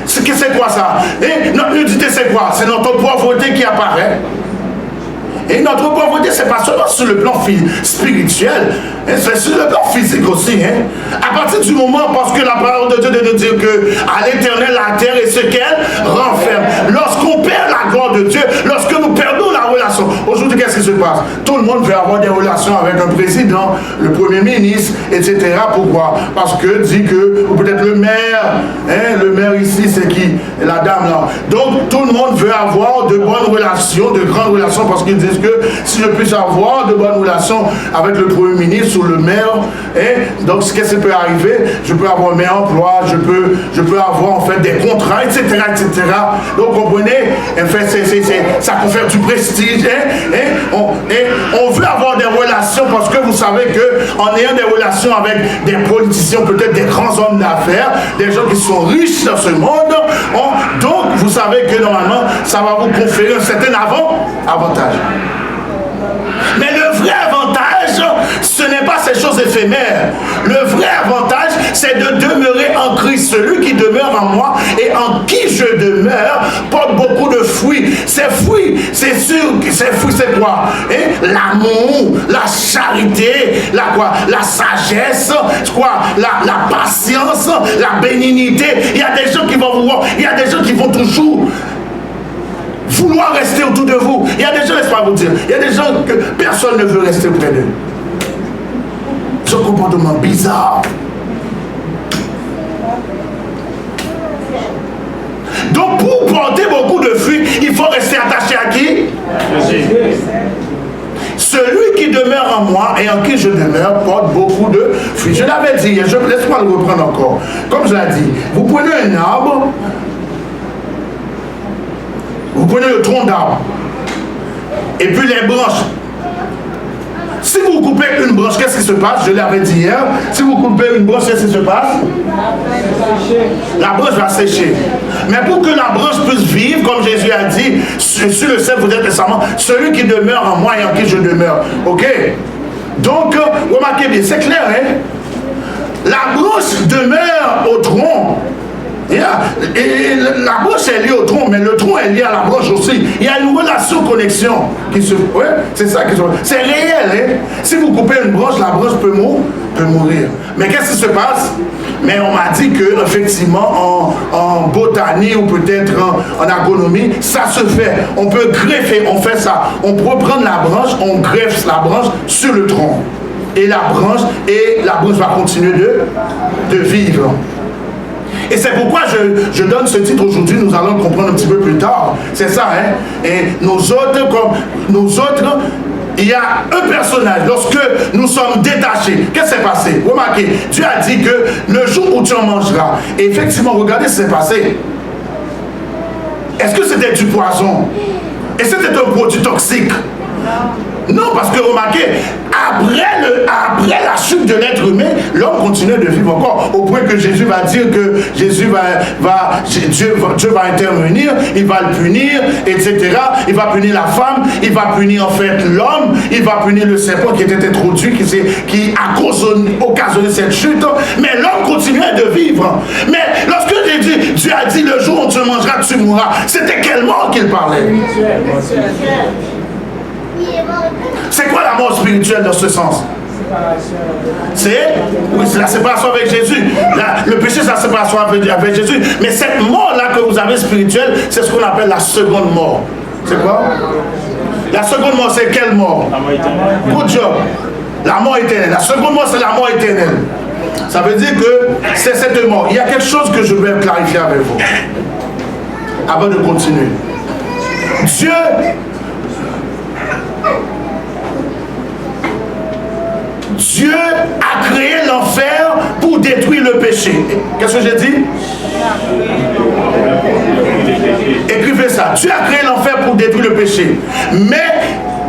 C'est quoi ça? Et notre nudité, c'est quoi? C'est notre pauvreté qui apparaît. Et notre pauvreté, c'est pas seulement sur le plan spirituel, c'est sur le plan physique aussi. Hein. À partir du moment, parce que la parole de Dieu nous dit que à l'éternel, la terre est ce qu'elle renferme. Lorsqu'on perd la gloire de Dieu, lorsque nous perdons la relation, aujourd'hui, qu'est-ce qui se passe? Tout le monde veut avoir des relations avec un président, le premier ministre, etc. Pourquoi? Parce que dit que, ou peut-être le maire, hein, le maire ici, c'est qui? La dame là. Donc, tout le monde veut avoir de bonnes relations, de grandes relations, parce qu'ils disent que si je puisse avoir de bonnes relations avec le premier ministre ou le maire, hein, donc qu'est-ce qui peut arriver? Je peux avoir un meilleur emploi, je peux avoir en fait des contrats, etc. etc. Donc comprenez, en fait, ça confère du prestige. Hein, on veut avoir des relations parce que vous savez qu'en ayant des relations avec des politiciens, peut-être des grands hommes d'affaires, des gens qui sont riches dans ce monde, donc vous savez que normalement, ça va vous conférer un certain avantage. Mais le vrai avantage, ce n'est pas ces choses éphémères. Le vrai avantage, c'est de demeurer en Christ. Celui qui demeure en moi et en qui je demeure porte beaucoup de fruits. Ces fruits, c'est sûr, ces fruits, c'est quoi? L'amour, la charité, la sagesse, la patience, la bénignité. Il y a des gens qui vont vous voir, il y a des gens qui vont toujours vouloir rester autour de vous. Il y a des gens, laisse-moi vous dire, il y a des gens que personne ne veut rester près d'eux. Ce comportement bizarre. Donc pour porter beaucoup de fruits, il faut rester attaché à qui? Celui qui demeure en moi et en qui je demeure porte beaucoup de fruits. Je l'avais dit, laisse-moi le reprendre encore. Comme je l'ai dit, vous prenez un arbre, vous prenez le tronc d'arbre et puis les branches. Si vous coupez une branche, qu'est-ce qui se passe? Je l'avais dit hier. Si vous coupez une branche, qu'est-ce qui se passe? La branche va sécher. Mais pour que la branche puisse vivre, comme Jésus a dit, sur le ciel vous êtes récemment, celui qui demeure en moi et en qui je demeure. Ok? Donc, remarquez bien, c'est clair, hein? La branche demeure au tronc. Et la branche est liée au tronc, mais le tronc est lié à la branche aussi. Il y a une relation connexion qui se... Ouais, c'est ça qui se... C'est réel, hein? Si vous coupez une branche, la branche peut mourir. Mais qu'est-ce qui se passe? Mais on m'a dit que effectivement en botanie ou peut-être en agronomie, ça se fait. On peut greffer, on fait ça. On peut prendre la branche, on greffe la branche sur le tronc. Et la branche va continuer de vivre. Et c'est pourquoi je donne ce titre aujourd'hui, nous allons le comprendre un petit peu plus tard. C'est ça, hein? Et nous autres, il y a un personnage. Lorsque nous sommes détachés, qu'est-ce qui s'est passé? Remarquez, Dieu a dit que le jour où tu en mangeras, et effectivement, regardez ce qui s'est passé. Est-ce que c'était du poison? Et c'était un produit toxique? Non, parce que remarquez, après la chute de l'être humain, l'homme continue de vivre encore, au point que Jésus va dire que Dieu va intervenir, il va le punir, etc. Il va punir la femme, il va punir en fait l'homme, il va punir le serpent qui était introduit, qui a occasionné cette chute, mais l'homme continuait de vivre. Mais lorsque Dieu a dit le jour où tu mangeras, tu mourras, c'était quelle mort qu'il parlait? C'est quoi la mort spirituelle dans ce sens? C'est la séparation avec Jésus. Le péché, c'est la séparation avec Jésus. Mais cette mort-là que vous avez spirituelle, c'est ce qu'on appelle la seconde mort. C'est quoi? La seconde mort, c'est quelle mort? Good job. La mort éternelle. La seconde mort, c'est la mort éternelle. Ça veut dire que c'est cette mort. Il y a quelque chose que je vais clarifier avec vous avant de continuer. Dieu Dieu a créé l'enfer pour détruire le péché. Qu'est-ce que j'ai dit? Écrivez ça. Dieu a créé l'enfer pour détruire le péché. Mais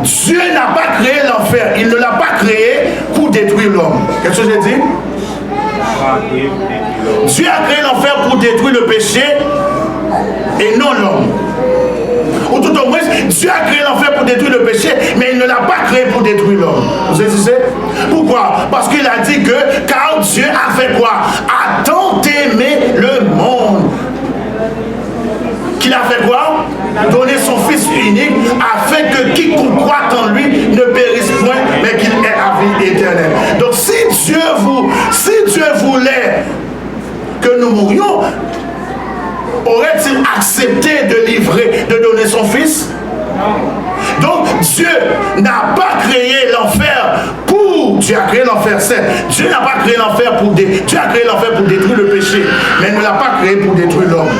Dieu n'a pas créé l'enfer. Il ne l'a pas créé pour détruire l'homme. Qu'est-ce que j'ai dit? Dieu a créé l'enfer pour détruire le péché et non l'homme. Ou tout au moins, Dieu a créé l'enfer pour détruire le péché, mais il ne l'a pas créé pour détruire l'homme. Vous saisissez? Pourquoi? Parce qu'il a dit que, car Dieu a fait quoi? A tant aimé le monde. Qu'il a fait quoi? Donner son Fils unique, afin que quiconque croit en lui ne périsse point, mais qu'il ait la vie éternelle. Donc si Dieu voulait que nous mourions, aurait-il accepté de donner son Fils? Donc Dieu n'a pas créé l'enfer pour... Dieu a créé l'enfer, certes. Dieu n'a pas créé l'enfer pour Dieu a créé l'enfer pour détruire le péché, mais il ne l'a pas créé pour détruire l'homme.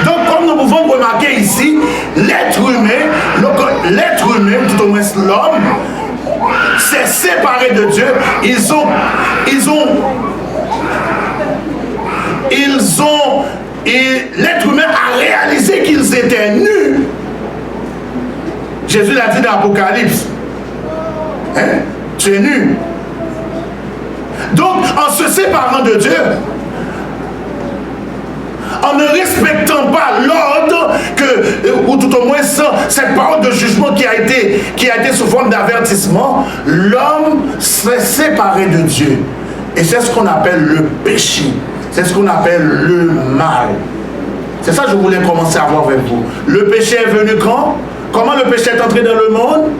Donc comme nous pouvons remarquer ici, l'être humain, tout au moins l'homme, s'est séparé de Dieu. L'être humain a réalisé qu'ils étaient nus. Jésus l'a dit dans l'Apocalypse. Hein? Tu es nu. Donc, en se séparant de Dieu, en ne respectant pas l'ordre, ou tout au moins cette parole de jugement qui a été sous forme d'avertissement, l'homme s'est séparé de Dieu. Et c'est ce qu'on appelle le péché. C'est ce qu'on appelle le mal. C'est ça que je voulais commencer à voir avec vous. Le péché est venu quand? Comment le péché est entré dans le monde?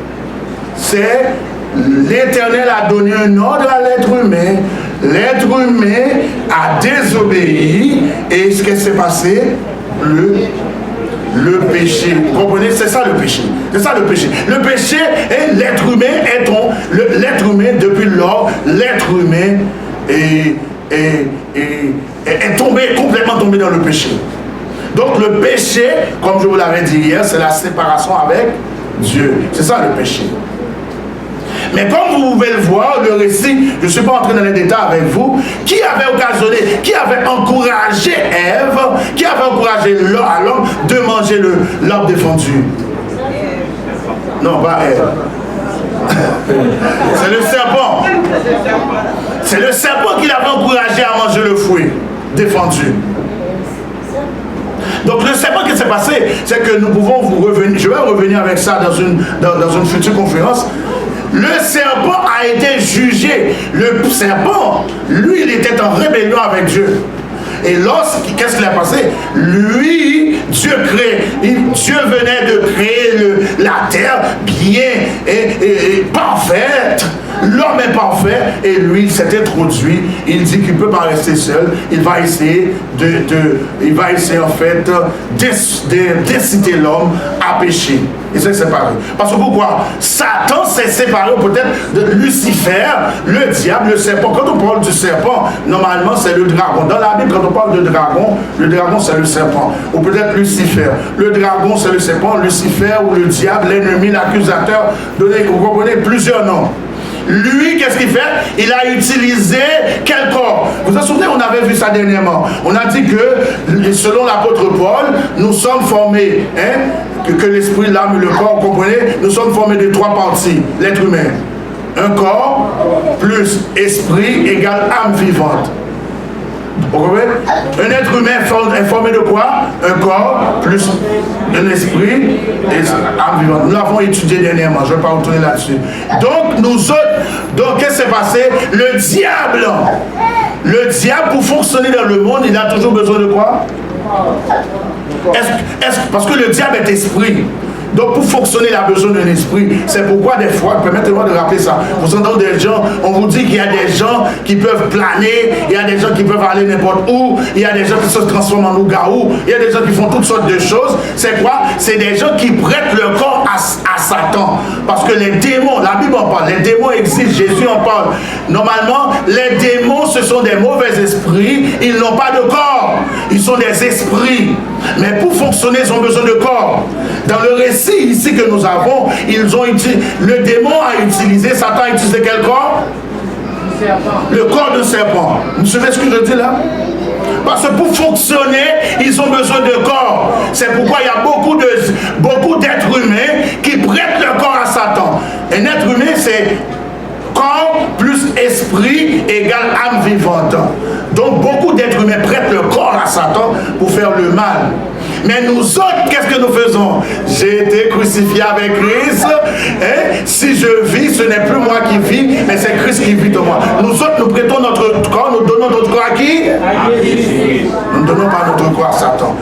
C'est l'Éternel a donné un ordre à l'être humain. L'être humain a désobéi. Et ce qui s'est passé? Le péché. Vous comprenez? C'est ça le péché. C'est ça le péché. Le péché, et l'être humain l'être humain, depuis lors, l'être humain est complètement tombé dans le péché. Donc le péché, comme je vous l'avais dit hier, c'est la séparation avec Dieu. C'est ça le péché. Mais comme vous pouvez le voir, le récit, je ne suis pas entré dans les détails avec vous, qui avait occasionné, qui avait encouragé Ève, qui avait encouragé à l'homme de manger l'arbre défendu? Non, pas Ève. C'est le serpent. C'est le serpent qui l'avait encouragé à manger le fruit défendu. Donc le serpent qui s'est passé, c'est que nous pouvons vous revenir, je vais revenir avec ça dans une future conférence. Le serpent a été jugé. Le serpent, lui, il était en rébellion avec Dieu. Et qu'est-ce qu'il a passé? Lui, Dieu venait de créer la terre bien et parfaite. L'homme est parfait et lui s'est introduit. Il dit qu'il ne peut pas rester seul. Il va essayer en fait d'inciter l'homme à pécher. Il s'est séparé. Parce que pourquoi? Satan s'est séparé peut-être de Lucifer, le diable, le serpent. Quand on parle du serpent, normalement c'est le dragon. Dans la Bible, quand on parle de dragon, le dragon c'est le serpent. Ou peut-être Lucifer. Le dragon c'est le serpent, Lucifer ou le diable, l'ennemi, l'accusateur. Vous comprenez, plusieurs noms. Lui, qu'est-ce qu'il fait? Il a utilisé quel corps? Vous vous souvenez, on avait vu ça dernièrement. On a dit que, selon l'apôtre Paul, nous sommes formés, que l'esprit, l'âme et le corps, vous comprenez? Nous sommes formés de 3 parties, l'être humain. Un corps plus esprit égale âme vivante. Vous comprenez? Un être humain est formé de quoi? Un corps plus un esprit et âme vivante. Nous l'avons étudié dernièrement, je ne vais pas retourner là-dessus. Donc, nous autres, qu'est-ce qui s'est passé? Le diable, pour fonctionner dans le monde, il a toujours besoin de quoi? Parce que le diable est esprit. Donc pour fonctionner, il a besoin d'un esprit. C'est pourquoi des fois, permettez-moi de rappeler ça. Vous entendez des gens, on vous dit qu'il y a des gens qui peuvent planer, il y a des gens qui peuvent aller n'importe où, il y a des gens qui se transforment en loup-garou, il y a des gens qui font toutes sortes de choses. C'est quoi? C'est des gens qui prêtent leur corps à Satan. Parce que les démons, la Bible en parle, les démons existent, Jésus en parle. Normalement, les démons, ce sont des mauvais esprits, ils n'ont pas de corps, ils sont des esprits. Mais pour fonctionner, ils ont besoin de corps. Dans le récit récit ici que nous avons, le démon a utilisé, Satan a utilisé quel corps? Le corps de serpent. Vous savez ce que je dis là? Parce que pour fonctionner, ils ont besoin de corps. C'est pourquoi il y a beaucoup d'êtres humains qui prêtent leur corps à Satan. Un être humain, c'est corps plus esprit égale âme vivante. Donc beaucoup d'êtres humains prêtent leur corps à Satan pour faire le mal. Mais nous autres, qu'est-ce que nous faisons? J'ai été crucifié avec Christ. Si je vis, ce n'est plus moi qui vis, mais c'est Christ qui vit en moi. Nous autres, nous prêtons notre corps, nous donnons notre corps à qui? Nous ne donnons pas notre corps à Satan.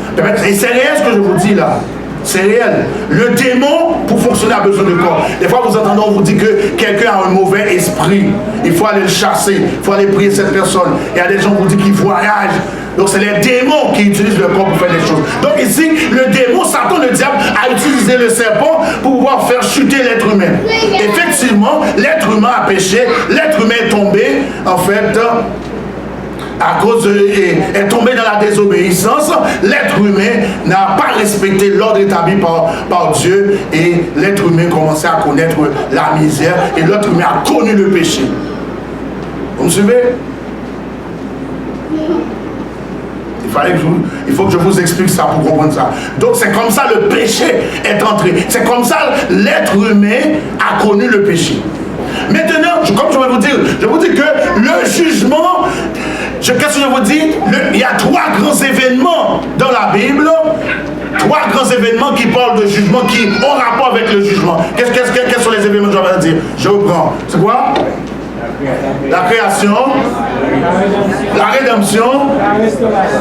Et c'est réel ce que je vous dis là. C'est réel. Le démon, pour fonctionner, a besoin de corps. Des fois, vous entendez, on vous dit que quelqu'un a un mauvais esprit. Il faut aller le chasser. Il faut aller prier cette personne. Il y a des gens qui vous disent qu'ils voyagent. Donc, c'est les démons qui utilisent le corps pour faire des choses. Donc, ici, le démon, Satan, le diable, a utilisé le serpent pour pouvoir faire chuter l'être humain. Effectivement, l'être humain a péché. L'être humain est tombé, en fait, à cause est tombé dans la désobéissance. L'être humain n'a pas respecté l'ordre établi par Dieu et l'être humain commençait à connaître la misère et l'être humain a connu le péché. Vous me suivez? Il faut que je vous explique ça pour comprendre ça. Donc c'est comme ça le péché est entré. C'est comme ça l'être humain a connu le péché. Maintenant, comme je vais vous dire, je vous dis que le jugement, qu'est-ce que je vous dis? Il y a trois grands événements dans la Bible, trois grands événements qui parlent de jugement, qui ont rapport avec le jugement. Quels sont les événements que je vais dire? Je reprends. C'est quoi? La création, la rédemption,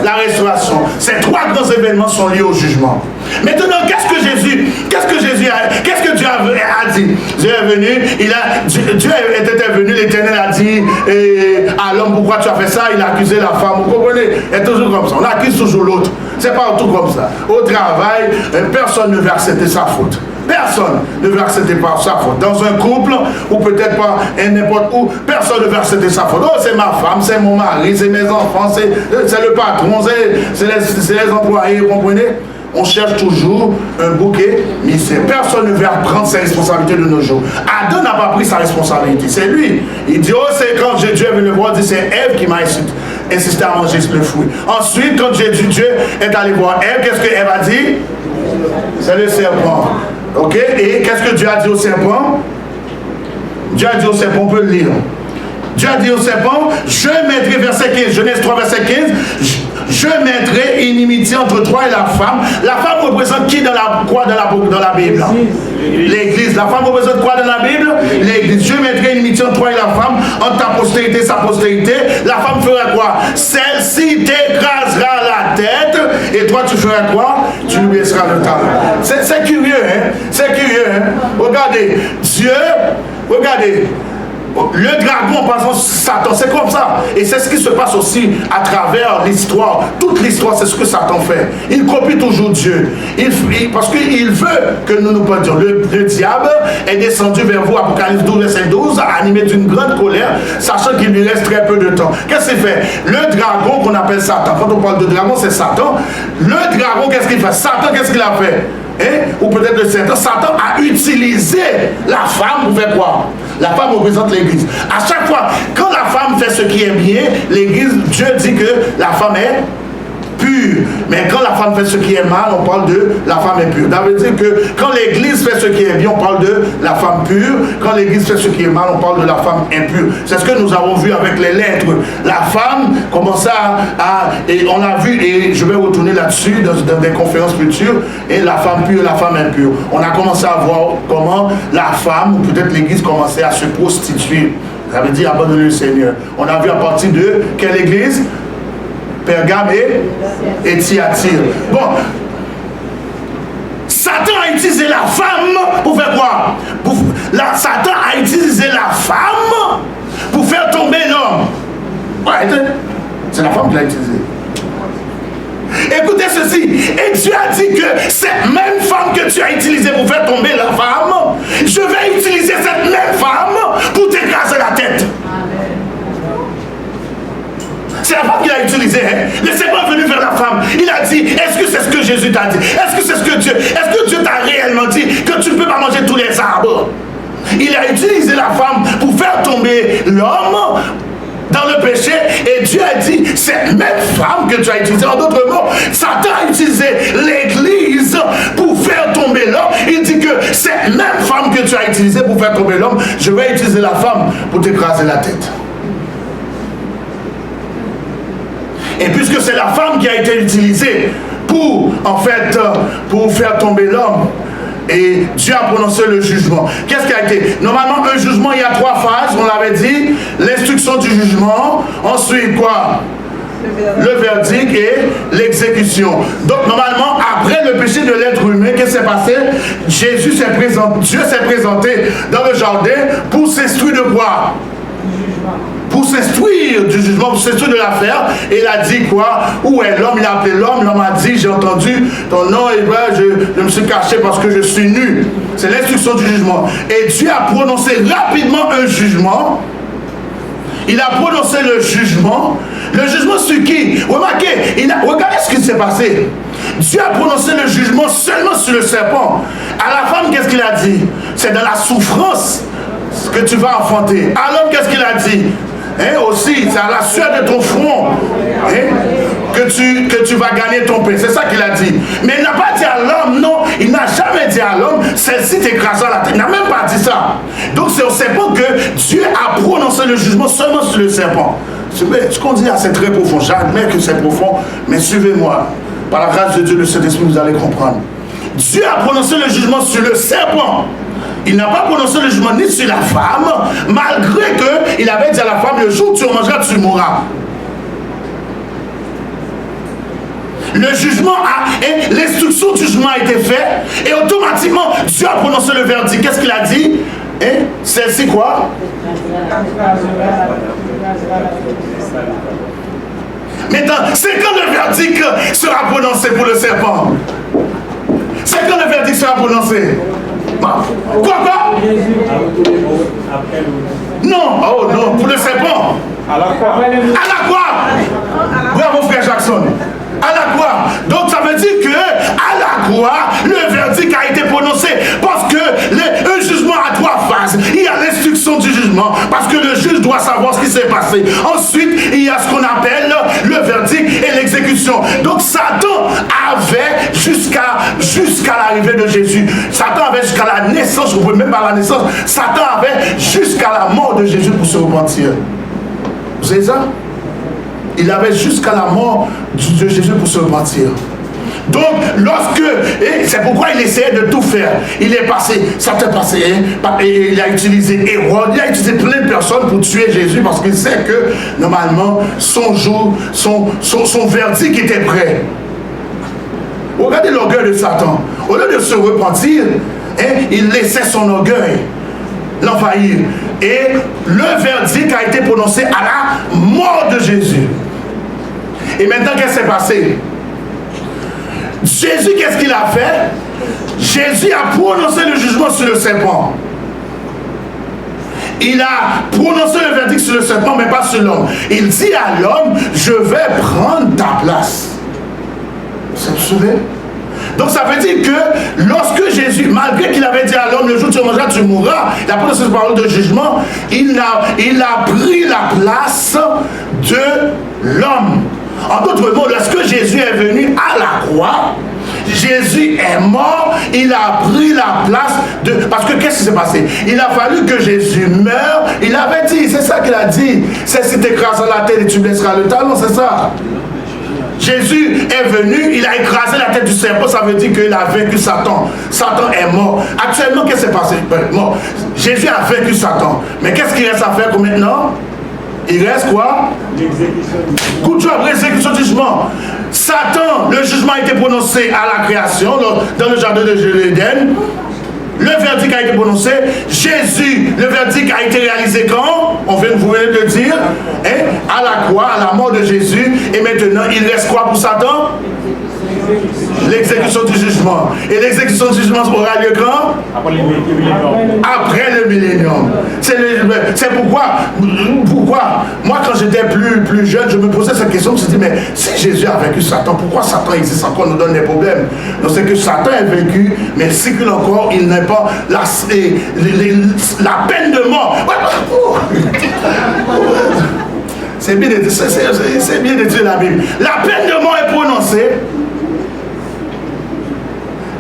la restauration. Ces trois grands événements sont liés au jugement. Maintenant, qu'est-ce que Dieu a dit? Dieu est venu, Dieu était venu, l'Éternel a dit à l'homme, pourquoi tu as fait ça? Il a accusé la femme, vous comprenez? C'est toujours comme ça, on accuse toujours l'autre. C'est pas tout comme ça. Au travail, personne ne veut accepter sa faute. Personne ne veut accepter pas sa faute. Dans un couple, ou peut-être pas n'importe où, personne ne veut accepter sa faute. Oh, c'est ma femme, c'est mon mari, c'est mes enfants, c'est le patron, c'est les employés, vous comprenez? On cherche toujours un bouquet, mais personne ne veut prendre ses responsabilités de nos jours. Adam n'a pas pris sa responsabilité, c'est lui. Il dit, oh, c'est quand Dieu est venu le voir, il dit, c'est Ève qui m'a insisté à manger le fruit. Ensuite, quand Dieu est allé voir Ève, qu'est-ce que Ève a dit? C'est le serpent. Ok? Et qu'est-ce que Dieu a dit au serpent? Dieu a dit au serpent, on peut le lire. Dieu a dit au serpent, je mettrai, verset 15, Genèse 3, verset 15, je mettrai inimitié entre toi et la femme. La femme représente qui dans la Bible? L'Église. La femme représente quoi dans la Bible? L'Église. Je mettrai inimitié entre toi et la femme, entre ta postérité et sa postérité. La femme fera quoi? Celle-ci t'écrasera la tête et toi tu feras quoi? Tu lui baisseras le talon. C'est curieux, hein? C'est curieux, hein? Regardez, Dieu, regardez. Le dragon, par exemple, Satan, c'est comme ça. Et c'est ce qui se passe aussi à travers l'histoire. Toute l'histoire, c'est ce que Satan fait. Il copie toujours Dieu. Parce qu'il veut que nous nous pendions. Le diable est descendu vers vous, Apocalypse 12, verset 12, animé d'une grande colère, sachant qu'il lui reste très peu de temps. Qu'est-ce qu'il fait? Le dragon qu'on appelle Satan. Quand on parle de dragon, c'est Satan. Le dragon, qu'est-ce qu'il fait? Satan, qu'est-ce qu'il a fait? Ou peut-être le Satan. Satan a utilisé la femme pour faire quoi? La femme représente l'Église. À chaque fois, quand la femme fait ce qui est bien, l'Église, Dieu dit que la femme est pure. Mais quand la femme fait ce qui est mal, on parle de la femme impure. Ça veut dire que quand l'Église fait ce qui est bien, on parle de la femme pure. Quand l'Église fait ce qui est mal, on parle de la femme impure. C'est ce que nous avons vu avec les lettres. La femme commençait et on l'a vu, et je vais retourner là-dessus dans des conférences futures, et la femme pure, la femme impure. On a commencé à voir comment la femme, ou peut-être l'Église, commençait à se prostituer. Ça veut dire abandonner le Seigneur. On a vu à partir de quelle Église? Pergame et Thyatire. Bon, Satan a utilisé la femme pour faire quoi? Satan a utilisé la femme pour faire tomber l'homme. Ouais, c'est la femme qui l'a utilisé. Écoutez ceci, et Dieu a dit que cette même femme que tu as utilisée pour faire tomber la femme, je vais utiliser cette même femme pour t'écraser la tête. C'est la femme qu'il a utilisé. Hein? Le serpent est venu vers la femme. Il a dit, est-ce que c'est ce que Jésus t'a dit? Est-ce que c'est ce que Dieu t'a réellement tellement dit que tu ne peux pas manger tous les arbres. Il a utilisé la femme pour faire tomber l'homme dans le péché, et Dieu a dit, cette même femme que tu as utilisée, en d'autres mots, Satan a utilisé l'église pour faire tomber l'homme. Il dit que cette même femme que tu as utilisée pour faire tomber l'homme, je vais utiliser la femme pour t'écraser la tête. Et puisque c'est la femme qui a été utilisée pour, en fait, pour faire tomber l'homme, et Dieu a prononcé le jugement. Qu'est-ce qui a été? Normalement, un jugement, il y a 3 phases, on l'avait dit. L'instruction du jugement. Ensuite, quoi? Le verdict et l'exécution. Donc, normalement, après le péché de l'être humain, qu'est-ce qui s'est passé? Dieu s'est présenté dans le jardin pour s'instruire de quoi? Pour s'instruire du jugement, pour s'instruire de l'affaire. Et il a dit quoi? Où est l'homme? Il a appelé l'homme. L'homme a dit, j'ai entendu ton nom, et voilà, je me suis caché parce que je suis nu. C'est l'instruction du jugement. Et Dieu a prononcé rapidement un jugement. Il a prononcé le jugement. Le jugement sur qui? Remarquez, regardez ce qui s'est passé. Dieu a prononcé le jugement seulement sur le serpent. À la femme, qu'est-ce qu'il a dit? C'est dans la souffrance que tu vas enfanter. À l'homme, qu'est-ce qu'il a dit? Aussi, c'est à la sueur de ton front que tu vas gagner ton pain. C'est ça qu'il a dit. Mais il n'a pas dit à l'homme, non. Il n'a jamais dit à l'homme, celle-ci t'écrasera la tête. Il n'a même pas dit ça. Donc c'est au serpent que Dieu a prononcé le jugement seulement sur le serpent. Ce qu'on dit là, c'est très profond. J'admets que c'est profond, mais suivez-moi. Par la grâce de Dieu, le Saint-Esprit, vous allez comprendre. Dieu a prononcé le jugement sur le serpent. Il n'a pas prononcé le jugement ni sur la femme, malgré qu'il avait dit à la femme, le jour où tu en mangeras, tu mourras. Le jugement l'instruction du jugement a été faite, et automatiquement, Dieu a prononcé le verdict. Qu'est-ce qu'il a dit? Celle-ci quoi? Maintenant, c'est quand le verdict sera prononcé pour le serpent? C'est quand le verdict sera prononcé? Quoi? Non, oh non, pour le serpent. À la croix. À la croix. Bravo frère Jackson. À la croix. Donc ça veut dire que à la croix, le verdict a été prononcé parce que un jugement a 3 phases. Il y a l'instruction du jugement parce que le juge doit savoir ce qui s'est passé. Ensuite, il y a ce qu'on appelle le verdict et l'exécution. Donc Satan avait jusqu'à l'arrivée de Jésus. Satan avait jusqu'à la naissance, vous pouvez même pas la naissance. Satan avait jusqu'à la mort de Jésus pour se repentir. Vous savez ça? Il avait jusqu'à la mort de Jésus pour se repentir. Donc, c'est pourquoi il essayait de tout faire. Il est passé, Satan est passé, et il a utilisé Hérode, il a utilisé plein de personnes pour tuer Jésus parce qu'il sait que, normalement, son jour, son verdict était prêt. Regardez l'orgueil de Satan. Au lieu de se repentir, il laissait son orgueil l'envahir. Et le verdict a été prononcé à la mort de Jésus. Et maintenant, qu'est-ce qui s'est passé? Jésus, qu'est-ce qu'il a fait? Jésus a prononcé le jugement sur le serpent. Il a prononcé le verdict sur le serpent, mais pas sur l'homme. Il dit à l'homme, je vais prendre ta place. Vous vous souvenez? Donc ça veut dire que lorsque Jésus, malgré qu'il avait dit à l'homme, le jour où tu mangeras, tu mourras, il a prononcé cette parole de jugement, il a pris la place de l'homme. En d'autres mots, lorsque Jésus est venu à la croix, Jésus est mort, il a pris la place de... Parce que qu'est-ce qui s'est passé? Il a fallu que Jésus meure, il avait dit, c'est ça qu'il a dit, c'est si t'écrases la tête et tu blesseras le talon, c'est ça. Jésus est venu, il a écrasé la tête du serpent, ça veut dire qu'il a vaincu Satan. Satan est mort. Actuellement, qu'est-ce qui s'est passé? Mort. Jésus a vaincu Satan. Mais qu'est-ce qu'il reste à faire pour maintenant? Il reste quoi? L'exécution. Good job, l'exécution du jugement. Satan, le jugement a été prononcé à la création, dans le jardin de l'Éden. Le verdict a été prononcé. Jésus, le verdict a été réalisé quand? On vient de vous le dire. À la croix, à la mort de Jésus. Et maintenant, il reste quoi pour Satan? L'exécution du jugement. Et l'exécution du jugement aura lieu quand? Après le millénium. C'est pourquoi, moi quand j'étais plus jeune, je me posais cette question, je me suis dit, mais si Jésus a vaincu Satan, pourquoi Satan existe encore, nous donne des problèmes? Donc c'est que Satan est vaincu, mais il circule encore, il n'est pas la peine de mort. C'est bien de dire la Bible. La peine de mort est prononcée,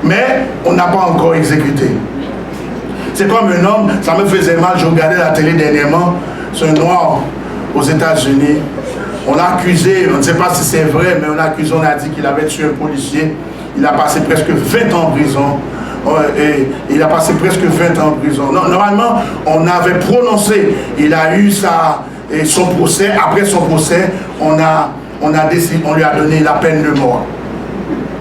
mais on n'a pas encore exécuté. C'est comme un homme, ça me faisait mal, je regardais la télé dernièrement, c'est un noir aux États-Unis. On l'a accusé, on ne sait pas si c'est vrai, mais on l'a accusé, on a dit qu'il avait tué un policier. Il a passé presque 20 ans en prison. Et il a passé presque 20 ans en prison. Normalement, on avait prononcé, il a eu son procès. Après son procès, on lui a donné la peine de mort.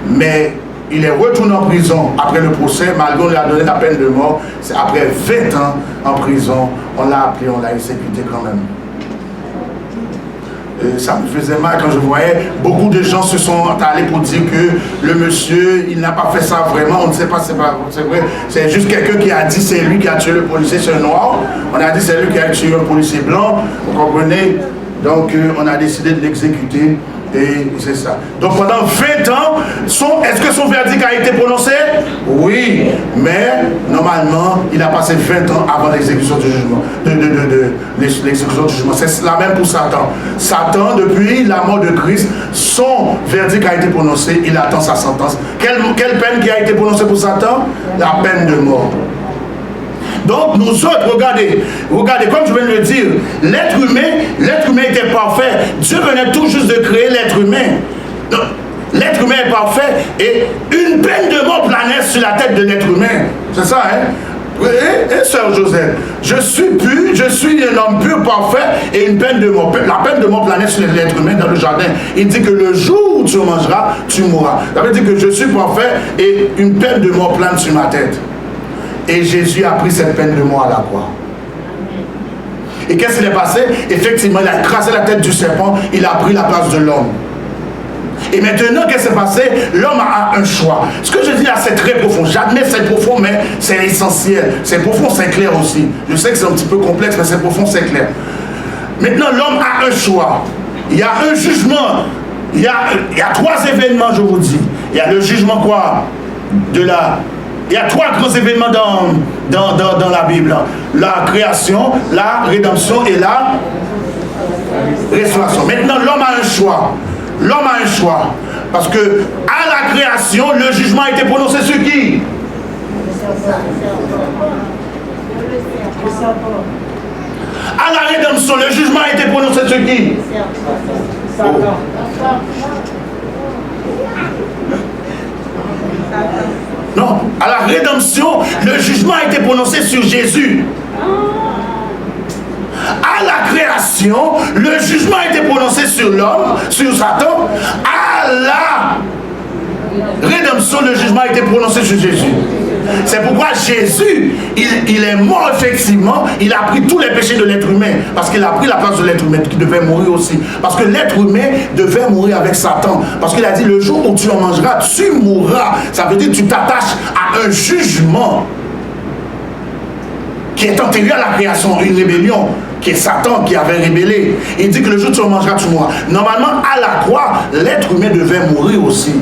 Mais il est retourné en prison après le procès, malgré on lui a donné la peine de mort. C'est après 20 ans en prison, on l'a appelé, on l'a exécuté quand même. Ça me faisait mal quand je voyais beaucoup de gens se sont allés pour dire que le monsieur, il n'a pas fait ça vraiment, on ne sait pas, c'est vrai, c'est juste quelqu'un qui a dit c'est lui qui a tué le policier, c'est un noir, on a dit c'est lui qui a tué un policier blanc, vous comprenez? Donc on a décidé de l'exécuter. Et c'est ça. Donc pendant 20 ans, est-ce que son verdict a été prononcé? Oui, mais normalement, il a passé 20 ans avant l'exécution du jugement. L'exécution du jugement. C'est la même pour Satan. Satan, depuis la mort de Christ, son verdict a été prononcé, il attend sa sentence. Quelle peine qui a été prononcée pour Satan? La peine de mort. Donc nous autres, regardez, comme je viens de le dire, l'être humain était parfait. Dieu venait tout juste de créer l'être humain. L'être humain est parfait et une peine de mort planait sur la tête de l'être humain. C'est ça, hein? Et sœur Joseph, je suis un homme pur, parfait, et une peine de mort. La peine de mort planait sur l'être humain dans le jardin. Il dit que le jour où tu mangeras, tu mourras. Ça veut dire que je suis parfait et une peine de mort plane sur ma tête. Et Jésus a pris cette peine de mort à la croix. Et qu'est-ce qui s'est passé? Effectivement, il a écrasé la tête du serpent, il a pris la place de l'homme. Et maintenant, qu'est-ce qui s'est passé? L'homme a un choix. Ce que je dis là, c'est très profond. J'admets c'est profond, mais c'est essentiel. C'est profond, c'est clair aussi. Je sais que c'est un petit peu complexe, mais c'est profond, c'est clair. Maintenant, l'homme a un choix. Il y a un jugement. Il y a 3 événements, je vous dis. Il y a le jugement quoi? Il y a 3 grands événements dans la Bible. La création, la rédemption et la restauration. Maintenant, l'homme a un choix. L'homme a un choix. Parce que à la création, le jugement a été prononcé sur qui? À la rédemption, le jugement a été prononcé sur qui? Non, à la rédemption, le jugement a été prononcé sur Jésus. À la création, le jugement a été prononcé sur l'homme, sur Satan. À la rédemption, le jugement a été prononcé sur Jésus. C'est pourquoi Jésus, il est mort effectivement, il a pris tous les péchés de l'être humain, parce qu'il a pris la place de l'être humain qui devait mourir aussi. Parce que l'être humain devait mourir avec Satan. Parce qu'il a dit, le jour où tu en mangeras, tu mourras. Ça veut dire que tu t'attaches à un jugement qui est antérieur à la création, une rébellion, qui est Satan qui avait rébellé. Il dit que le jour où tu en mangeras, tu mourras. Normalement, à la croix, l'être humain devait mourir aussi.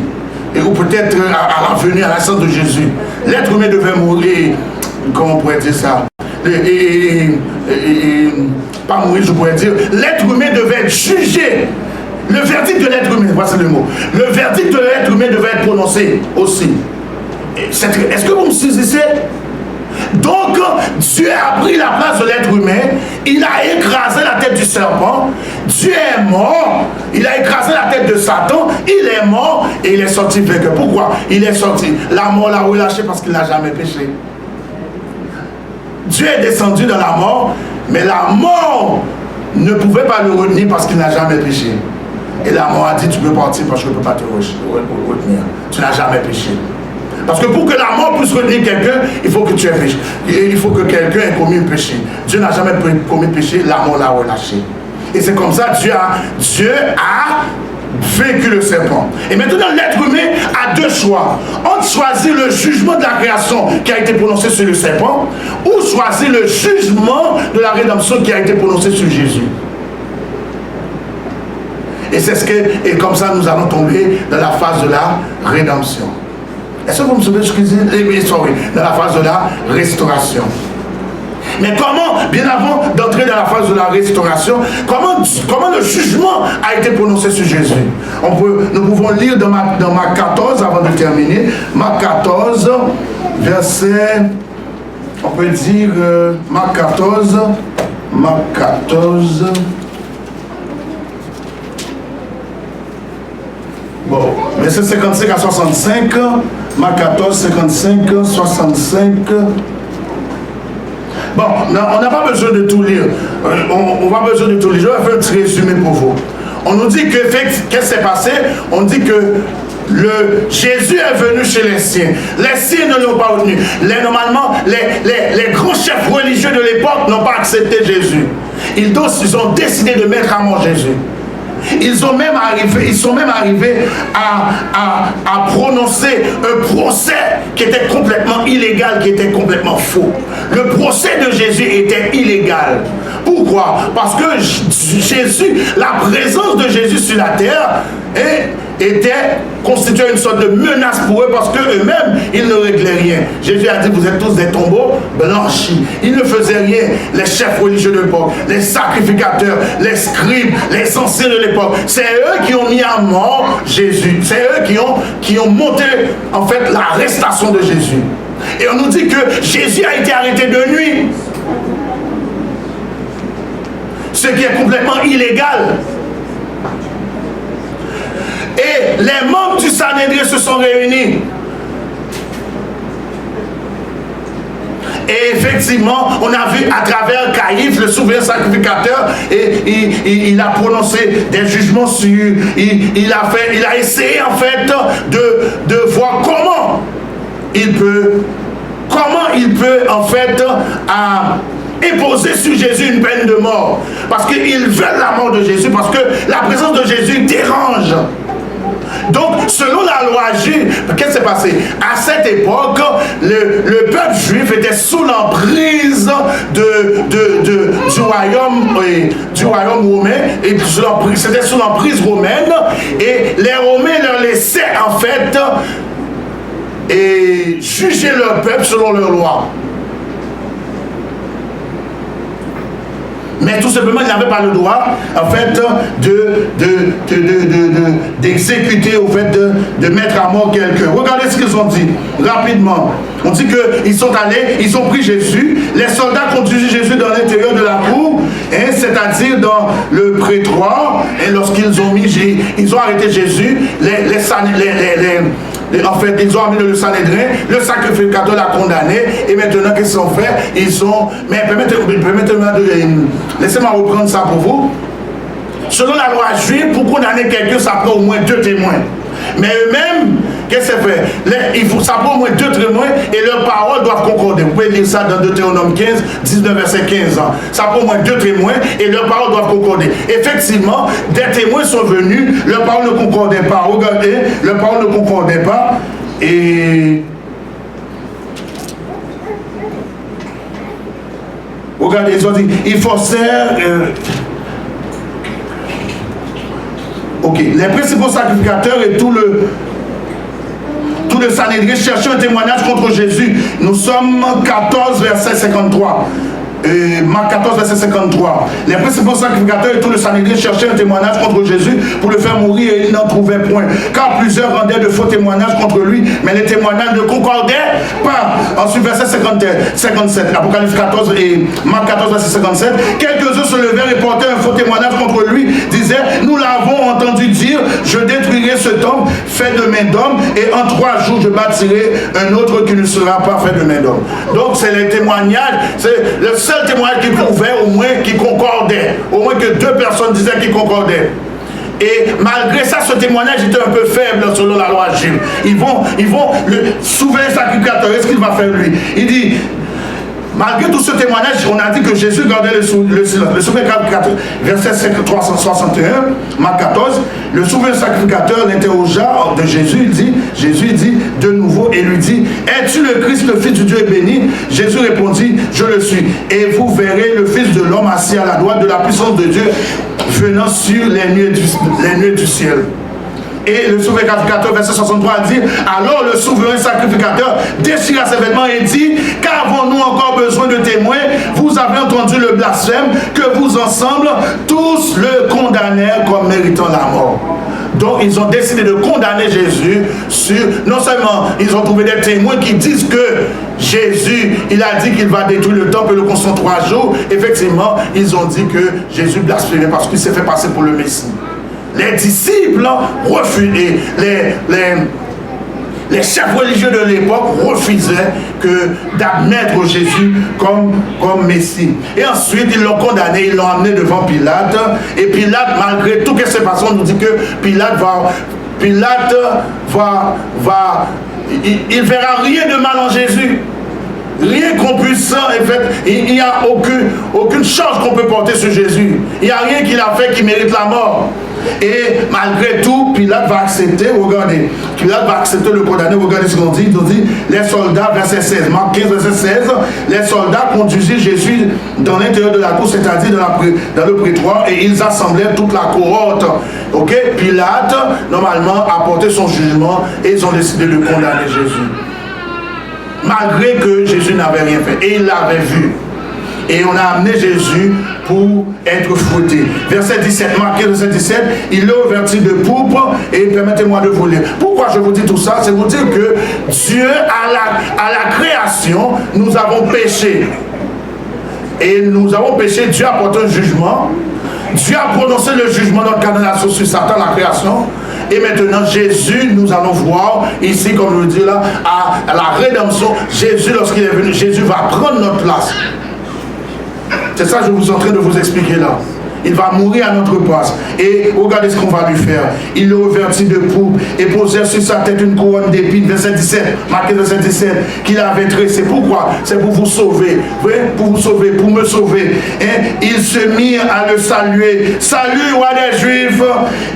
Et ou peut-être à la venue, à la naissance de Jésus. L'être humain devait mourir, comment on pourrait dire ça? Pas mourir, je pourrais dire. L'être humain devait être jugé. Le verdict de l'être humain, voici le mot. Le verdict de l'être humain devait être prononcé aussi. Est-ce que vous me saisissez? Donc, Dieu a pris la place de l'être humain, il a écrasé la tête du serpent, Dieu est mort, il a écrasé la tête de Satan, il est mort et il est sorti vainqueur. Pourquoi? Il est sorti. La mort l'a relâché parce qu'il n'a jamais péché. Dieu est descendu dans la mort, mais la mort ne pouvait pas le retenir parce qu'il n'a jamais péché. Et la mort a dit, tu peux partir parce que je ne peux pas te retenir. Tu n'as jamais péché. Parce que pour que la mort puisse retenir quelqu'un, il faut que tu aies péché. Il faut que quelqu'un ait commis un péché. Dieu n'a jamais commis péché, la mort l'a relâché. Et c'est comme ça, Dieu a vaincu le serpent. Et maintenant, l'être humain a deux choix. On choisit le jugement de la création qui a été prononcé sur le serpent, ou choisit le jugement de la rédemption qui a été prononcé sur Jésus. Et c'est ce que, et comme ça, nous allons tomber dans la phase de la rédemption. Est-ce que vous me souvenez de ce que je dis? Dans la phase de la restauration. Mais comment, bien avant d'entrer dans la phase de la restauration, comment le jugement a été prononcé sur Jésus? Nous pouvons lire dans Marc 14, avant de terminer, Marc 14, verset, on peut dire, Marc 14, bon, verset 55 à 65, Marc 14, 55, 65. Bon, on n'a pas besoin de tout lire. On va besoin de tout lire. Je vais faire un petit résumé pour vous. On nous dit que, qu'est-ce qui s'est passé? On dit que Jésus est venu chez les siens. Les siens ne l'ont pas retenu. Normalement, les grands chefs religieux de l'époque n'ont pas accepté Jésus. Ils ont décidé de mettre à mort Jésus. Ils sont même arrivés à prononcer un procès qui était complètement illégal, qui était complètement faux. Le procès de Jésus était illégal. Pourquoi? Parce que Jésus, la présence de Jésus sur la terre constituait une sorte de menace pour eux, parce qu'eux-mêmes, ils ne réglaient rien. Jésus a dit, vous êtes tous des tombeaux blanchis. Ils ne faisaient rien. Les chefs religieux de l'époque, les sacrificateurs, les scribes, les anciens de l'époque, c'est eux qui ont mis à mort Jésus. C'est eux qui ont monté, en fait, l'arrestation de Jésus. Et on nous dit que Jésus a été arrêté de nuit. Ce qui est complètement illégal. Et les membres du Sanhédrin se sont réunis. Et effectivement, on a vu à travers Caïphe, le souverain sacrificateur, et il a prononcé des jugements sur... Il a essayé en fait de voir comment il peut en fait imposer sur Jésus une peine de mort. Parce qu'ils veulent la mort de Jésus, parce que la présence de Jésus dérange. Donc, selon la loi juive, qu'est-ce qui s'est passé? À cette époque, le peuple juif était sous l'emprise du royaume romain, et c'était sous l'emprise romaine, et les Romains leur laissaient en fait juger leur peuple selon leur loi. Mais tout simplement, il n'avait pas le droit, en fait, d'exécuter, au fait, de mettre à mort quelqu'un. Regardez ce qu'ils ont dit, rapidement. On dit qu'ils sont allés, ils ont pris Jésus, les soldats conduisent Jésus dans l'intérieur de la cour, c'est-à-dire dans le prétoire, et lorsqu'ils ont arrêté Jésus, en fait, ils ont amené le Sanhédrin, le sacrificateur l'a condamné, et maintenant, qu'est-ce qu'ils ont fait? Mais permettez-moi laissez-moi reprendre ça pour vous. Selon la loi juive, pour condamner quelqu'un, ça prend au moins 2 témoins. Mais eux-mêmes, qu'est-ce que c'est fait? Ça prend au moins 2 témoins et leurs paroles doivent concorder. Vous pouvez lire ça dans Deutéronome 15, 19, verset 15 ans. Ça prend au moins 2 témoins et leurs paroles doivent concorder. Effectivement, des témoins sont venus, leurs paroles ne concordaient pas. Regardez, leurs paroles ne concordaient pas. Et regardez, ils ont dit, ils forcèrent... ok, les principaux sacrificateurs et tout le Sanhédrin cherchaient un témoignage contre Jésus. Nous sommes 14, verset 53. Marc 14, verset 53. Les principaux sacrificateurs et tout le Sanhédrin cherchaient un témoignage contre Jésus pour le faire mourir, et ils n'en trouvaient point. Car plusieurs rendaient de faux témoignages contre lui, mais les témoignages ne concordaient pas. Ensuite, verset 57, Apocalypse 14 et Marc 14, verset 57. Quelques-uns se levèrent et portaient un faux témoignage contre lui, disaient, nous l'avons entendu dire, je détruirai ce temple fait de main d'homme, et en 3 jours je bâtirai un autre qui ne sera pas fait de main d'homme. Donc c'est les témoignages, c'est le seul témoignage qui prouvait au moins qui concordait, au moins que 2 personnes disaient qu'ils concordaient. Et malgré ça, ce témoignage était un peu faible selon la loi juive. Ils vont le souverain sacrificateur, qu'est-ce qu'il va faire lui? Il dit, malgré tout ce témoignage, on a dit que Jésus gardait le silence. Le souverain sacrificateur, verset 361, Marc 14, le souverain sacrificateur l'interrogea de Jésus, Jésus dit de nouveau et lui dit, es-tu le Christ, le Fils du Dieu béni? Jésus répondit, je le suis. Et vous verrez le Fils de l'homme assis à la droite de la puissance de Dieu, venant sur les nuées du ciel. Et le souverain sacrificateur, verset 63, dit, alors le souverain sacrificateur déchira ses vêtements et dit, qu'avons-nous encore besoin de témoins? Vous avez entendu le blasphème, que vous ensemble tous le condamnèrent comme méritant la mort. Donc ils ont décidé de condamner Jésus sur, non seulement ils ont trouvé des témoins qui disent que Jésus, il a dit qu'il va détruire le temple et le construire en 3 jours. Effectivement, ils ont dit que Jésus blasphémait parce qu'il s'est fait passer pour le Messie. Les disciples refusaient, les chefs religieux de l'époque refusaient d'admettre Jésus comme Messie. Et ensuite, ils l'ont condamné, ils l'ont amené devant Pilate. Et Pilate, malgré tout ce qui s'est passé, on nous dit que Pilate il verra rien de mal en Jésus. Rien qu'on puisse, en fait, il n'y a aucune chose qu'on peut porter sur Jésus. Il n'y a rien qu'il a fait qui mérite la mort. Et malgré tout, Pilate va accepter, regardez, Pilate va accepter le condamné, regardez ce qu'on dit, ils ont dit, les soldats, verset 16, Marc 15, verset 16, les soldats conduisirent Jésus dans l'intérieur de la cour, c'est-à-dire dans le prétoire, et ils assemblèrent toute la cohorte. Ok, Pilate, normalement, a porté son jugement, et ils ont décidé de condamner Jésus. Malgré que Jésus n'avait rien fait, et il l'avait vu. Et on a amené Jésus pour être fouetté. Verset 17, Marc 15, verset 17, il est revêtu de pourpre, et permettez-moi de vous lire. Pourquoi je vous dis tout ça? C'est vous dire que Dieu, à la création, nous avons péché. Et nous avons péché, Dieu a porté un jugement. Dieu a prononcé le jugement dans le condamnation sur Satan, la création. Et maintenant, Jésus, nous allons voir ici, comme je le dis là, à la rédemption, Jésus, lorsqu'il est venu, Jésus va prendre notre place. C'est ça que je suis en train de vous expliquer là. Il va mourir à notre place. Et regardez ce qu'on va lui faire. Il le revêtit de pourpre et posait sur sa tête une couronne d'épines. Verset 17, marqué verset 17, qu'il avait tressé. Pourquoi? C'est pour vous sauver. Oui, pour vous sauver, pour me sauver. Et ils se mirent à le saluer. Salut, roi des Juifs.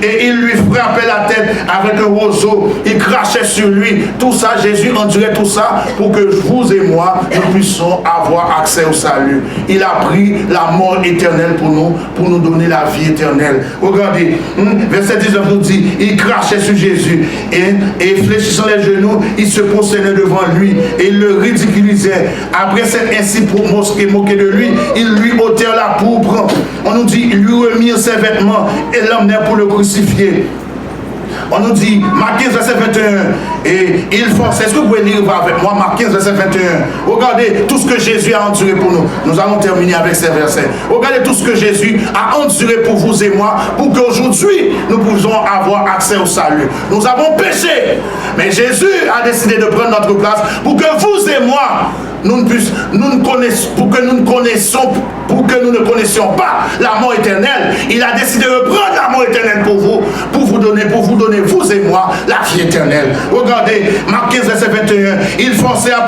Et il lui frappait la tête avec un roseau. Il crachait sur lui. Tout ça, Jésus endurait tout ça pour que vous et moi, nous puissions avoir accès au salut. Il a pris la mort éternelle pour nous donner la vie éternelle. Regardez, verset 19 nous dit, il crachait sur Jésus et fléchissant les genoux, il se prosternait devant lui et il le ridiculisait. Après s'être ainsi moqué de lui, ils lui ôtèrent la pourpre. On nous dit, ils lui remirent ses vêtements et l'emmenèrent pour le crucifier. On nous dit, Marc 15, verset 21, et il forçait. Est-ce que vous pouvez lire avec moi, Marc 15, verset 21? Regardez tout ce que Jésus a enduré pour nous. Nous allons terminer avec ces versets. Regardez tout ce que Jésus a enduré pour vous et moi, pour qu'aujourd'hui, nous puissions avoir accès au salut. Nous avons péché, mais Jésus a décidé de prendre notre place pour que vous et moi, pour que nous ne connaissions pas la mort éternelle. Il a décidé de prendre la mort éternelle pour vous donner, vous et moi, la vie éternelle. Regardez, Marc 15, verset 21, il forçait à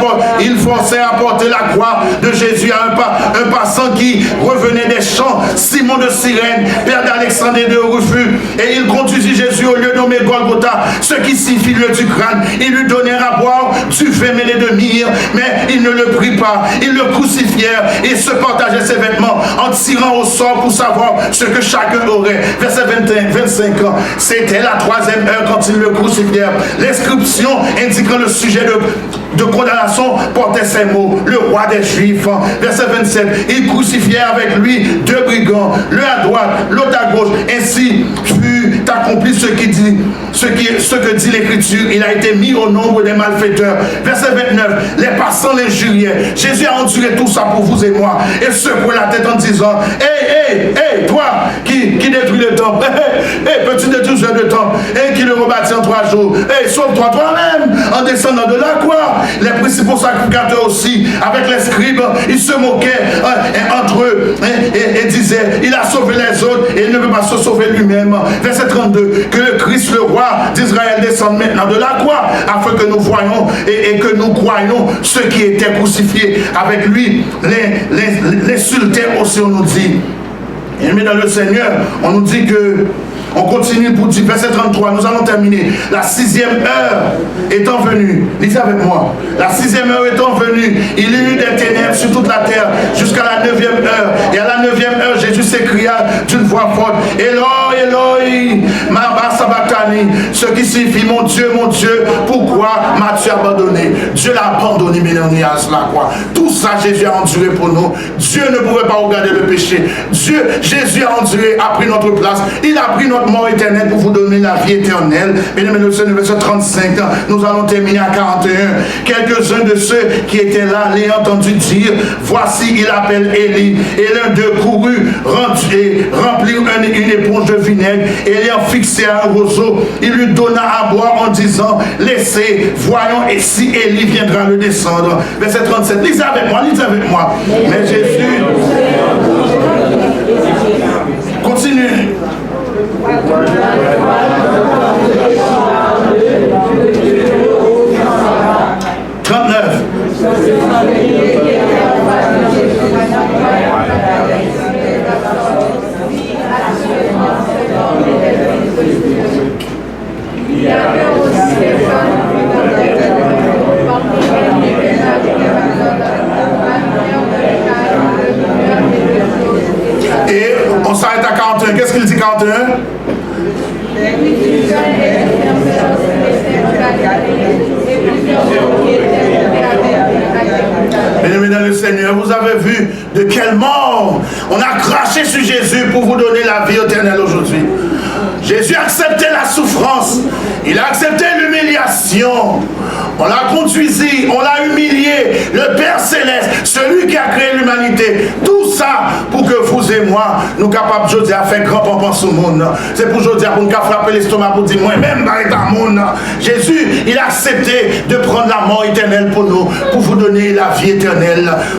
porter la croix de Jésus à un passant qui revenait des champs, Simon de Cyrène, père d'Alexandre et de Rufus, et il conduisit Jésus au lieu nommé Golgotha, ce qui signifie lieu du crâne. Il lui donnèrent à boire du vin mêlé de myrrhe, mais il ne le prit pas. Ils le crucifièrent et se partageaient ses vêtements en tirant au sort pour savoir ce que chacun aurait. Verset 25 ans, c'était la 3e heure quand ils le crucifièrent. L'inscription indiquant le sujet de condamnation portait ces mots, le roi des Juifs. Verset 27, ils crucifièrent avec lui 2 brigands, l'un à droite, l'autre à gauche. Ainsi fut accompli ce que dit l'Écriture. Il a été mis au nombre des malfaiteurs. Verset 29, les passants l'injuriaient. Jésus a enduré tout ça pour vous et moi et secouait la tête en disant, hey, toi qui détruis le temple, petit détruiseur de temple, et qui le rebâtit en 3 jours, sauve-toi toi-même en descendant de la croix. Les principaux sacrificateurs aussi, avec les scribes, ils se moquaient entre eux et disaient, il a sauvé les autres et il ne peut pas se sauver lui-même. Verset 32, que le Christ, le roi d'Israël, descende maintenant de la croix, afin que nous voyons et que nous croyons ceux qui étaient crucifiés avec lui. L'insultaient aussi, on nous dit. Et mais dans le Seigneur, on nous dit que, on continue pour dire, verset 33, nous allons terminer. La 6e heure étant venue, lisez avec moi, la 6e heure étant venue, il y eut des ténèbres sur toute la terre jusqu'à la 9e heure. Et à la 9e heure, Jésus s'écria d'une voix forte, Eloi, Eloi, ma sabachthani, ce qui signifie, mon Dieu, pourquoi m'as-tu abandonné? Dieu l'a abandonné, mais on y a cela, quoi. Tout ça, Jésus a enduré pour nous. Dieu ne pouvait pas regarder le péché. Jésus a enduré, a pris notre place. Il a pris notre mort éternelle pour vous donner la vie éternelle. Mesdames et messieurs, verset 35, nous allons terminer à 41. Quelques-uns de ceux qui étaient là l'ayant entendu dire, voici, il appelle Élie. Et l'un d'eux courut, remplit une éponge de vinaigre, et l'ayant fixé à un roseau, il lui donna à boire en disant, laissez, voyons, et si Élie viendra le descendre. Verset 37, lisez avec moi. Mais Jésus, continue. 39. Il y avait aussi des femmes et on s'arrête à 41. Qu'est-ce qu'il dit 41? Bien-aimés dans le Seigneur, vous avez vu de quelle mort on a craché sur Jésus pour vous donner la vie éternelle aujourd'hui. Jésus a accepté la souffrance, il a accepté l'humiliation, on l'a conduisit, on l'a humilié, le Père Céleste, celui qui a créé l'humanité, tout ça pour que vous et moi, nous capables aujourd'hui à faire grand pampan sur le monde. C'est pour aujourd'hui pour nous frapper l'estomac pour dire moi-même dans le monde. Jésus, il a accepté de prendre la mort éternelle pour nous, pour vous donner la vie éternelle.